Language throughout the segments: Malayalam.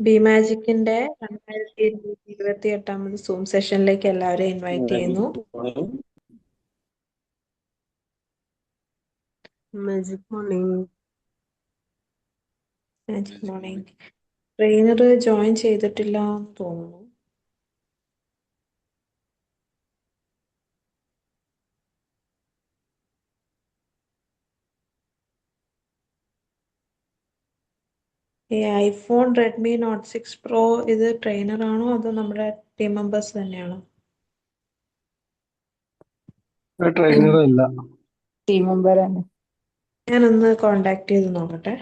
ബി മാജിക്കിന്റെ 2028 സൂം സെഷനിലേക്ക് എല്ലാവരെയും ഇൻവൈറ്റ് ചെയ്യുന്നു. Magic morning. Magic morning. Trainer join ചെയ്തിട്ടില്ല എന്ന് തോന്നുന്നു. ഈ ഐഫോൺ റെഡ്മി നോട്ട് 6 പ്രോ ഇത് ട്രെയിനർ ആണോ അതോ നമ്മുടെ ടീം മെമ്പേഴ്സ് തന്നെയാണോ? ട്രെയിനർ അല്ല. ടീം മെമ്പർ ആണ്. ഞാനൊന്ന് കോണ്ടാക്ട് ചെയ്ത് നോക്കട്ടെ.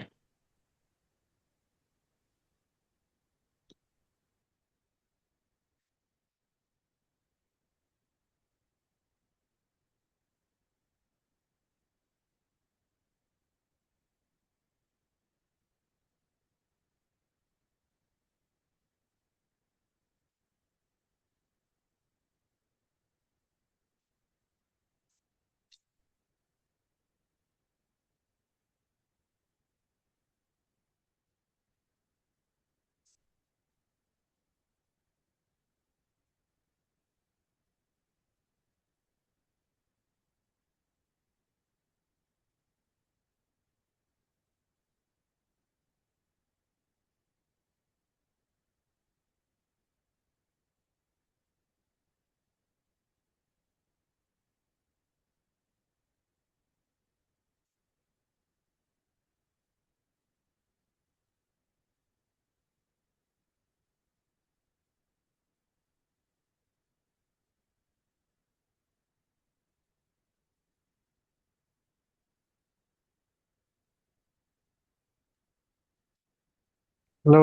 ഹലോ,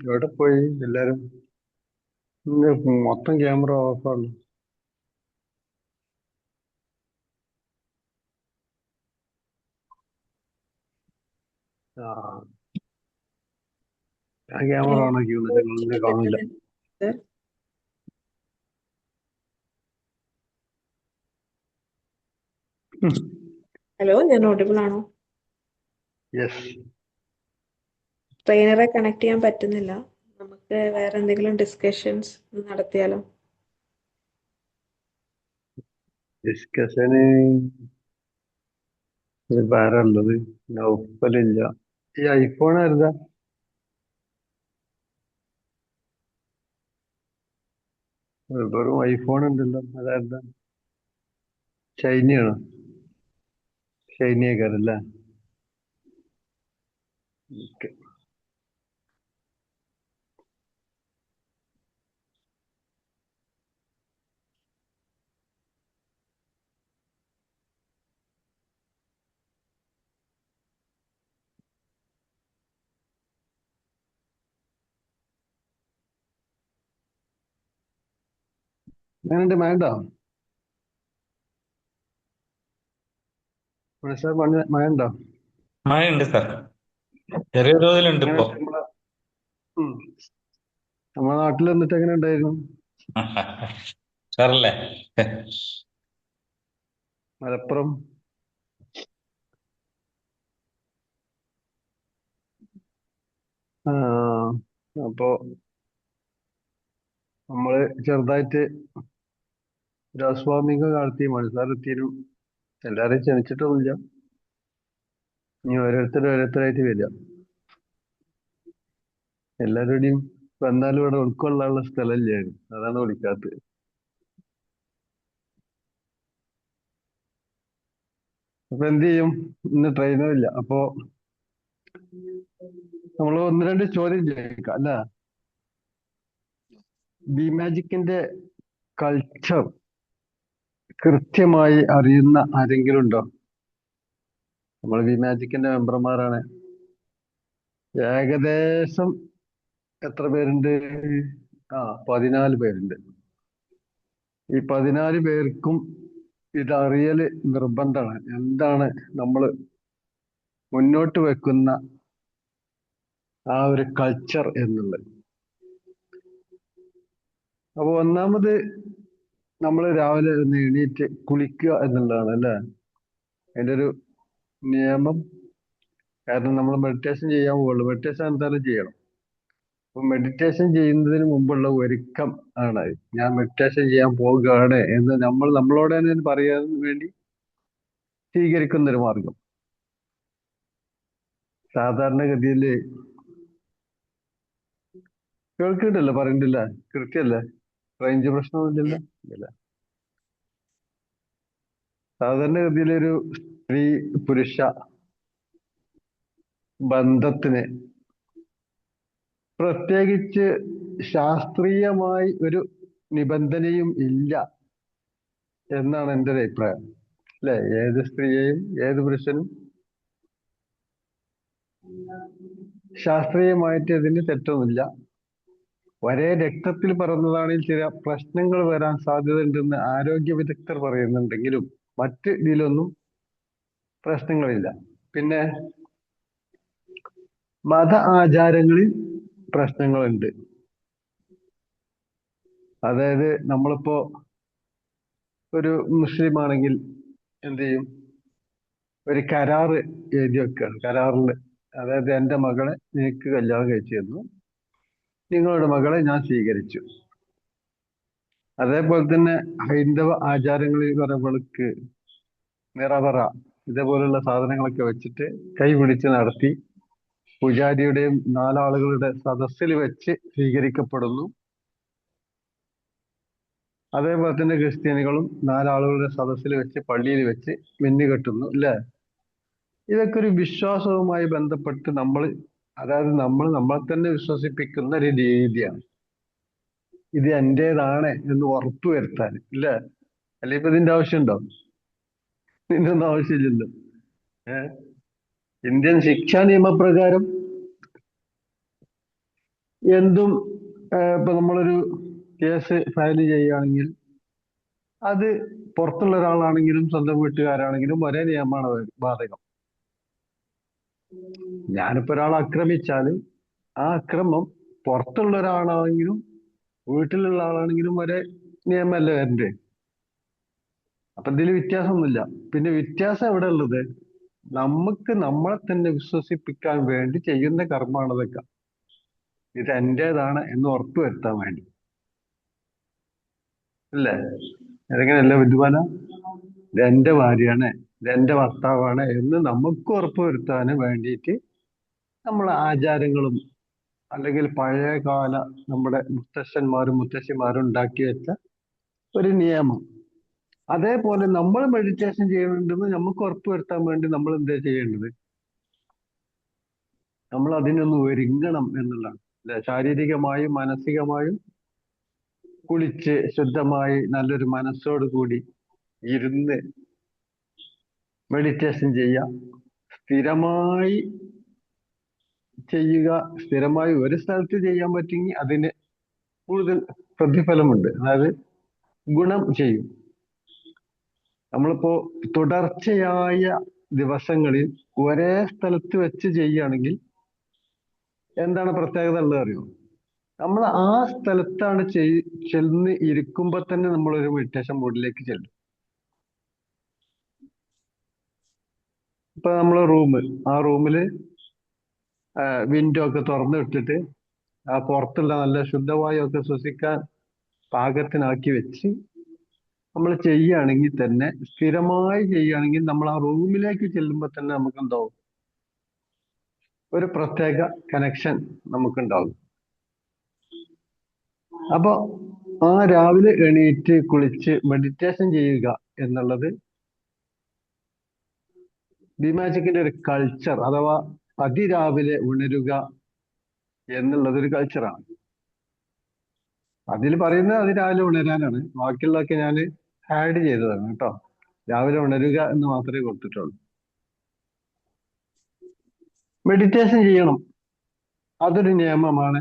എവിടെ പോയി എല്ലാരും? ഇന്ന് മൊത്തം ക്യാമറ ഓഫാണ്. ആ, ഞാൻ ക്യാമറ ഓൺ ആക്കി നിങ്ങളെ കാണില്ല. ഹലോ, ഞാൻ ഓഡിബിൾ ആണോ? യെസ്. ട്രെയിനറെ കണക്ട് ചെയ്യാൻ പറ്റുന്നില്ല. നമുക്ക് വേറെ എന്തെങ്കിലും ഡിസ്കഷൻസ് നടത്തിയാലോ? ഡിസ്കഷന് വേറെ ഉള്ളത് നൗഫലില്ല. ഈ ഐഫോൺ ആരുതാ? വെറും ഐഫോൺ ഉണ്ടല്ലോ, അതാരുതാ? ഷൈനിയാണോ? ഷൈനിയേക്കാരല്ലേ? ഓക്കെ. ഞാനുണ്ട് മഴണ്ടോ? സാർ മഴണ്ടോ? മഴയുണ്ട് സാർ, ചെറിയ തോതിലുണ്ട് ഇപ്പോ. നമ്മളെ നാട്ടിൽ വന്നിട്ട് എങ്ങനെ ഉണ്ടായിരുന്നു? സാറല്ലേ? മലപ്പുറം. അപ്പോ നമ്മള് ചെറുതായിട്ട് ഒരു ഹൗസ് നടത്തി. മത്സരത്തിനും എല്ലാരെയും ക്ഷണിച്ചിട്ടൊന്നുമില്ല. ഇനി ഓരോരുത്തരായിട്ട് വരിക. എല്ലാവരുടെയും വന്നാലും ഇവിടെ ഉൾക്കൊള്ളാനുള്ള സ്ഥലമില്ലായിരുന്നു, അതാണ് വിളിക്കാത്തത്. അപ്പൊ എന്ത് ചെയ്യും? ഇന്ന് ട്രെയിനറില്ല. അപ്പോ നമ്മള് ഒന്ന് രണ്ട് ചോദ്യം ചോദിക്കാം അല്ല? ബി മാജിക്കിന്റെ കൾച്ചർ കൃത്യമായി അറിയുന്ന ആരെങ്കിലും ഉണ്ടോ? നമ്മൾ ബി മാജിക്കിന്റെ മെമ്പർമാരാണ്. ഏകദേശം എത്ര പേരുണ്ട്? 14 പേരുണ്ട്. ഈ 14 പേർക്കും ഇതറിയല് നിർബന്ധമാണ്. എന്താണ് നമ്മൾ മുന്നോട്ട് വെക്കുന്ന ആ ഒരു കൾച്ചർ എന്നുള്ളത്. അപ്പൊ ഒന്നാമത് നമ്മൾ രാവിലെ ഒന്ന് എണീറ്റ് കുളിക്കുക എന്നുള്ളതാണ് അല്ലേ അതിന്റെ ഒരു നിയമം. കാരണം നമ്മൾ മെഡിറ്റേഷൻ ചെയ്യാൻ പോകുള്ളൂ. മെഡിറ്റേഷൻ എന്തായാലും ചെയ്യണം. മെഡിറ്റേഷൻ ചെയ്യുന്നതിന് മുമ്പുള്ള ഒരുക്കം ആണ്. ഞാൻ മെഡിറ്റേഷൻ ചെയ്യാൻ പോകുകയാണ് എന്ന് നമ്മളോട് തന്നെ പറയാൻ വേണ്ടി സ്വീകരിക്കുന്ന ഒരു മാർഗം. സാധാരണഗതിയിൽ കേൾക്കുന്നുണ്ടല്ലോ, പറയുന്നില്ല, കൃത്യമല്ലേ? റേഞ്ച് പ്രശ്നമൊന്നുമില്ലല്ലോ? ഇല്ല. സാധാരണഗതിയിലൊരു സ്ത്രീ പുരുഷ ബന്ധത്തിന് പ്രത്യേകിച്ച് ശാസ്ത്രീയമായി ഒരു നിബന്ധനയും ഇല്ല എന്നാണ് എൻ്റെ ഒരു അഭിപ്രായം. അല്ലെ? ഏത് സ്ത്രീയെയും ഏത് പുരുഷനും ശാസ്ത്രീയമായിട്ട് ഇതിന് തെറ്റൊന്നുമില്ല. ഒരേ രക്തത്തിൽ പിറന്നതാണെങ്കിൽ ചില പ്രശ്നങ്ങൾ വരാൻ സാധ്യതയുണ്ടെന്ന് ആരോഗ്യ വിദഗ്ധർ പറയുന്നുണ്ടെങ്കിലും മറ്റ് ഇതിലൊന്നും പ്രശ്നങ്ങളില്ല. പിന്നെ മത ആചാരങ്ങളിൽ പ്രശ്നങ്ങളുണ്ട്. അതായത് നമ്മളിപ്പോ ഒരു മുസ്ലിം ആണെങ്കിൽ എന്ത് ചെയ്യും? ഒരു കരാറ് എഴുതി വെക്കുകയാണ്. കരാറിൽ അതായത് എൻ്റെ മകളെ നിനക്ക് കല്യാണം കഴിച്ചു തന്നു, നിങ്ങളുടെ മകളെ ഞാൻ സ്വീകരിച്ചു. അതേപോലെ തന്നെ ഹൈന്ദവ ആചാരങ്ങളിൽ പറയുമ്പോൾക്ക് നിറപറ ഇതേപോലുള്ള സാധനങ്ങളൊക്കെ വെച്ചിട്ട് കൈ പിടിച്ച് നടത്തി പൂജാരിയുടെയും നാലാളുകളുടെ സദസ്സിൽ വെച്ച് സ്വീകരിക്കപ്പെടുന്നു. അതേപോലെ തന്നെ ക്രിസ്ത്യാനികളും നാലാളുകളുടെ സദസ്സിൽ വെച്ച് പള്ളിയിൽ വെച്ച് മിന്നുകെട്ടുന്നു, അല്ലേ? ഇതൊക്കെ ഒരു വിശ്വാസവുമായി ബന്ധപ്പെട്ട് അതായത് നമ്മളെ തന്നെ വിശ്വസിപ്പിക്കുന്ന ഒരു രീതിയാണ്. ഇത് എന്റേതാണ് എന്ന് ഉറപ്പുവരുത്താൻ, ഇല്ലേ? അല്ലെ ഇപ്പൊ ഇതിന്റെ ആവശ്യമുണ്ടോ? ഇതിന്റെ ഒന്നും ആവശ്യമില്ലല്ലോ. ഇന്ത്യൻ ശിക്ഷാ നിയമപ്രകാരം എന്തും ഇപ്പൊ നമ്മളൊരു കേസ് ഫയൽ ചെയ്യുകയാണെങ്കിൽ അത് പുറത്തുള്ള ഒരാളാണെങ്കിലും സ്വന്തം വീട്ടുകാരാണെങ്കിലും ഒരേ നിയമമാണ് ബാധകം. ഞാനിപ്പോ ഒരാളെ ആക്രമിച്ചാൽ ആ അക്രമം പുറത്തുള്ള ഒരാളാണെങ്കിലും വീട്ടിലുള്ള ആളാണെങ്കിലും ഒരേ നിയമമല്ലേ വരണ്ടേ? അപ്പൊ ഇതിൽ വ്യത്യാസമൊന്നുമില്ല. പിന്നെ വ്യത്യാസം എവിടെ ഉള്ളത്? നമുക്ക് നമ്മളെ തന്നെ വിശ്വസിപ്പിക്കാൻ വേണ്ടി ചെയ്യുന്ന കർമ്മമാണ് ഇതൊക്കെ. ഇത് എന്റേതാണ് എന്ന് ഉറപ്പുവരുത്താൻ വേണ്ടി, അല്ലേ? അതെങ്ങനെയല്ല വിദ്വാന? ഇത് എന്റെ ഭാര്യയാണ്, ഇത് എന്റെ ഭർത്താവാണ് എന്ന് നമുക്ക് ഉറപ്പുവരുത്താൻ വേണ്ടിയിട്ട് നമ്മൾ ആചാരങ്ങളും അല്ലെങ്കിൽ പഴയകാല നമ്മുടെ മുത്തശ്ശന്മാരും മുത്തശ്ശിമാരും ഉണ്ടാക്കി വെച്ച ഒരു നിയമം. അതേപോലെ നമ്മൾ മെഡിറ്റേഷൻ ചെയ്യുന്നുണ്ടെന്ന് നമുക്ക് ഉറപ്പുവരുത്താൻ വേണ്ടി നമ്മൾ എന്താ ചെയ്യേണ്ടത്? നമ്മൾ അതിനൊന്ന് ഒരുങ്ങണം എന്നുള്ളതാണ്, അല്ലെ? ശാരീരികമായും മാനസികമായും കുളിച്ച് ശുദ്ധമായി നല്ലൊരു മനസ്സോട് കൂടി ഇരുന്ന് മെഡിറ്റേഷൻ ചെയ്യുക. സ്ഥിരമായി ചെയ്യുക. സ്ഥിരമായി ഒരു സ്ഥലത്ത് ചെയ്യാൻ പറ്റുമെങ്കിൽ അതിന് കൂടുതൽ പ്രതിഫലമുണ്ട്, അതായത് ഗുണം ചെയ്യും. നമ്മളിപ്പോ തുടർച്ചയായ ദിവസങ്ങളിൽ ഒരേ സ്ഥലത്ത് വെച്ച് ചെയ്യുകയാണെങ്കിൽ എന്താണ് പ്രത്യേകത ഉള്ളത് അറിയോ? നമ്മൾ ആ സ്ഥലത്താണ് ചെന്ന് ഇരിക്കുമ്പോ തന്നെ നമ്മളൊരു മെഡിറ്റേഷൻ മോഡിലേക്ക് ചെല്ലും. ഇപ്പൊ നമ്മളെ ആ റൂമില് വിൻഡോ ഒക്കെ തുറന്നു വിട്ടിട്ട് ആ പുറത്തുള്ള നല്ല ശുദ്ധവായു ഒക്കെ ശ്വസിക്കാൻ പാകത്തിനാക്കി വെച്ച് നമ്മൾ ചെയ്യുകയാണെങ്കിൽ തന്നെ, സ്ഥിരമായി ചെയ്യുകയാണെങ്കിൽ നമ്മൾ ആ റൂമിലേക്ക് ചെല്ലുമ്പോൾ തന്നെ നമുക്ക് എന്താവും? ഒരു പ്രത്യേക കണക്ഷൻ നമുക്കുണ്ടാവും. അപ്പൊ ആ രാവിലെ എണീറ്റ് കുളിച്ച് മെഡിറ്റേഷൻ ചെയ്യുക എന്നുള്ളത് ബിമാജിക്കിന്റെ ഒരു കൾച്ചർ, അഥവാ അതിരാവിലെ ഉണരുക എന്നുള്ളത് ഒരു കൾച്ചറാണ്. അതിൽ പറയുന്നത് അതിരാവിലെ ഉണരാനാണ്, ബാക്കിയുള്ളതൊക്കെ ഞാൻ ആഡ് ചെയ്തതാണ് കേട്ടോ. രാവിലെ ഉണരുക എന്ന് മാത്രമേ കൊടുത്തിട്ടുള്ളൂ. മെഡിറ്റേഷൻ ചെയ്യണം, അതൊരു നിയമമാണ്,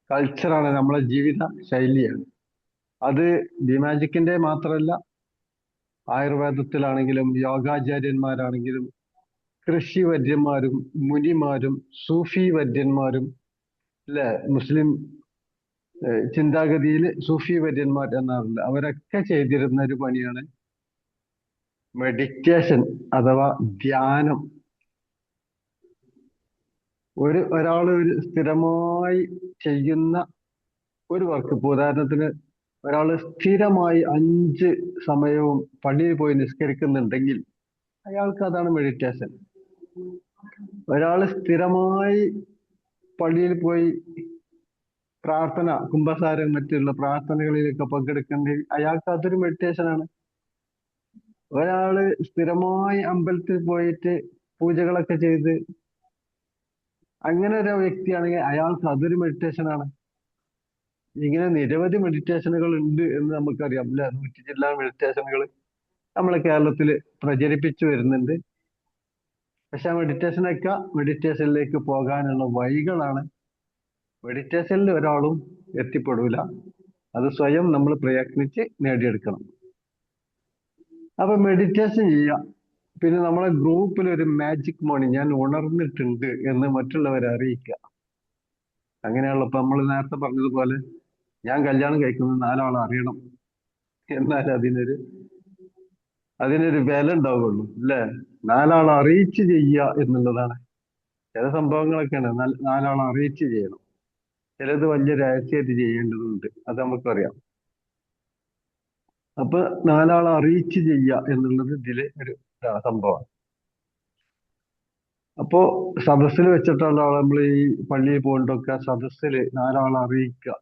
കൾച്ചറാണ്, നമ്മളെ ജീവിത ശൈലിയാണ്. അത് ബിമാജിക്കിന്റെ മാത്രമല്ല, ആയുർവേദത്തിലാണെങ്കിലും യോഗാചാര്യന്മാരാണെങ്കിലും കൃഷി വര്യന്മാരും മുനിമാരും സൂഫി വര്യന്മാരും, അല്ലെ? മുസ്ലിം ചിന്താഗതിയിൽ സൂഫി വര്യന്മാർ എന്നാറുണ്ട്. അവരൊക്കെ ചെയ്തിരുന്ന ഒരു പണിയാണ് മെഡിറ്റേഷൻ അഥവാ ധ്യാനം. ഒരാൾ ഒരു സ്ഥിരമായി ചെയ്യുന്ന ഒരു വർക്ക്, ഇപ്പൊ ഉദാഹരണത്തിന് ഒരാൾ സ്ഥിരമായി 5 സമയവും പള്ളിയിൽ പോയി നിസ്കരിക്കുന്നുണ്ടെങ്കിൽ അയാൾക്ക് അതാണ് മെഡിറ്റേഷൻ. ഒരാൾ സ്ഥിരമായി പള്ളിയിൽ പോയി പ്രാർത്ഥന, കുംഭസാരം, മറ്റുള്ള പ്രാർത്ഥനകളിലൊക്കെ പങ്കെടുക്കുന്നുണ്ടെങ്കിൽ അയാൾക്ക് അതൊരു മെഡിറ്റേഷൻ ആണ്. ഒരാള് സ്ഥിരമായി അമ്പലത്തിൽ പോയിട്ട് പൂജകളൊക്കെ ചെയ്ത് അങ്ങനെ ഒരു വ്യക്തിയാണെങ്കിൽ അയാൾക്ക് അതൊരു മെഡിറ്റേഷൻ ആണ്. ഇങ്ങനെ നിരവധി മെഡിറ്റേഷനുകൾ ഉണ്ട് എന്ന് നമുക്കറിയാം അല്ലെ. 100 ജില്ലാ മെഡിറ്റേഷനുകൾ നമ്മളെ കേരളത്തിൽ പ്രചരിപ്പിച്ചു വരുന്നുണ്ട്. പക്ഷെ ആ മെഡിറ്റേഷനിലേക്ക് പോകാനുള്ള വഴികളാണ്. മെഡിറ്റേഷനിൽ ഒരാളും എത്തിപ്പെടൂല. അത് സ്വയം നമ്മൾ പ്രയത്നിച്ച് നേടിയെടുക്കണം. അപ്പൊ മെഡിറ്റേഷൻ ചെയ്യാം. പിന്നെ നമ്മളെ ഗ്രൂപ്പിൽ ഒരു മാജിക് മണി, ഞാൻ ഉണർന്നിട്ടുണ്ട് എന്ന് മറ്റുള്ളവരെ അറിയിക്കുക. അങ്ങനെയുള്ള ഇപ്പൊ നമ്മൾ നേരത്തെ പറഞ്ഞതുപോലെ ഞാൻ കല്യാണം കഴിക്കുന്നത് 4 ആൾ അറിയണം, എന്നാൽ അതിനൊരു വില ഉണ്ടാവുള്ളൂ അല്ലേ. 4 ആൾ അറിയിച്ച് ചെയ്യുക എന്നുള്ളതാണ്. ചില സംഭവങ്ങളൊക്കെയാണ് 4 ആൾ അറിയിച്ച് ചെയ്യണം. ചിലത് വലിയ രഹസ്യമായിട്ട് ചെയ്യേണ്ടതുണ്ട്, അത് നമുക്കറിയാം. അപ്പൊ 4 ആൾ അറിയിച്ച് ചെയ്യുക എന്നുള്ളത് ഇതിലെ ഒരു സംഭവമാണ്. അപ്പോ സദസ്സിൽ വെച്ചിട്ടുള്ള നമ്മൾ ഈ പള്ളിയിൽ പോകണ്ടൊക്കെ സദസ്സിൽ 4 ആൾ അറിയിക്കുക.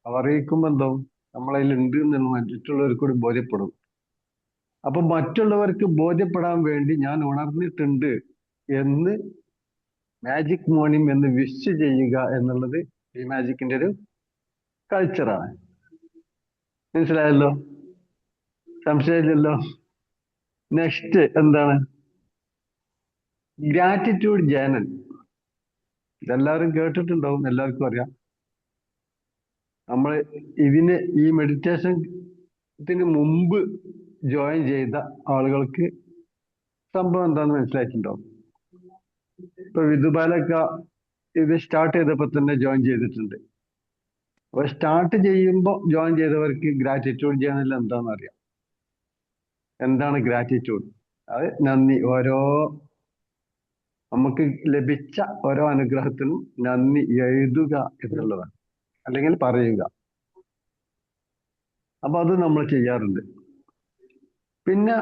അറിയിക്കുമ്പോ എന്തോ നമ്മളതിൽ ഉണ്ട് എന്ന് മറ്റുള്ളവർക്ക് കൂടി ബോധ്യപ്പെടും. അപ്പൊ മറ്റുള്ളവർക്ക് ബോധ്യപ്പെടാൻ വേണ്ടി ഞാൻ ഉണർന്നിട്ടുണ്ട് എന്ന് മാജിക് മോർണിംഗ് എന്ന് വിഷ് ചെയ്യുക എന്നുള്ളത് ഈ മാജിക്കിന്റെ ഒരു കൾച്ചറാണ്. മനസ്സിലായല്ലോ? സംശയമില്ലല്ലോ? നെക്സ്റ്റ് എന്താണ്? Gratitude journal. ഇതെല്ലാവരും കേട്ടിട്ടുണ്ടാവും, എല്ലാവർക്കും അറിയാം. നമ്മൾ ഈ മെഡിറ്റേഷന് മുമ്പ് ജോയിൻ ചെയ്ത ആളുകൾക്ക് സംഭവം എന്താന്ന് മനസ്സിലായിട്ടുണ്ടാവും. ഇപ്പൊ വിധുബാലൊക്കെ ഇത് സ്റ്റാർട്ട് ചെയ്തപ്പോ തന്നെ ജോയിൻ ചെയ്തിട്ടുണ്ട്. അപ്പൊ സ്റ്റാർട്ട് ചെയ്യുമ്പോൾ ജോയിൻ ചെയ്തവർക്ക് ഗ്രാറ്റിറ്റ്യൂഡ് ജേണൽ എന്താണെന്ന് അറിയാം. എന്താണ് ഗ്രാറ്റിറ്റ്യൂഡ്? അത് നന്ദി. നമുക്ക് ലഭിച്ച ഓരോ അനുഗ്രഹത്തിനും നന്ദി എഴുതുക എന്നുള്ളതാണ്, അല്ലെങ്കിൽ പറയുക. അപ്പൊ അത് നമ്മൾ ചെയ്യാറുണ്ട്. പിന്നെ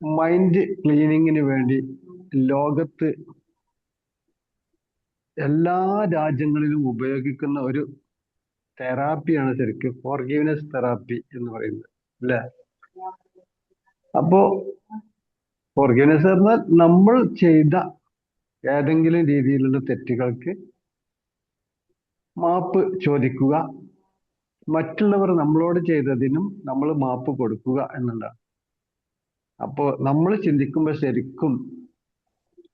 മൈൻഡ് ക്ലീനിങ്ങിന് വേണ്ടി ലോകത്ത് എല്ലാ രാജ്യങ്ങളിലും ഉപയോഗിക്കുന്ന ഒരു തെറാപ്പിയാണ് ശരിക്കും ഫോർഗീവ്നെസ് തെറാപ്പി എന്ന് പറയുന്നത് അല്ലേ. അപ്പോ ഫോർഗീവ്നെസ് പറഞ്ഞാൽ നമ്മൾ ചെയ്ത ഏതെങ്കിലും രീതിയിലുള്ള തെറ്റുകൾക്ക് മാപ്പ് ചോദിക്കുക, മറ്റുള്ളവർ നമ്മളോട് ചെയ്തതിനും നമ്മൾ മാപ്പ് കൊടുക്കുക എന്നുള്ളതാണ്. അപ്പോ നമ്മൾ ചിന്തിക്കുമ്പോൾ ശരിക്കും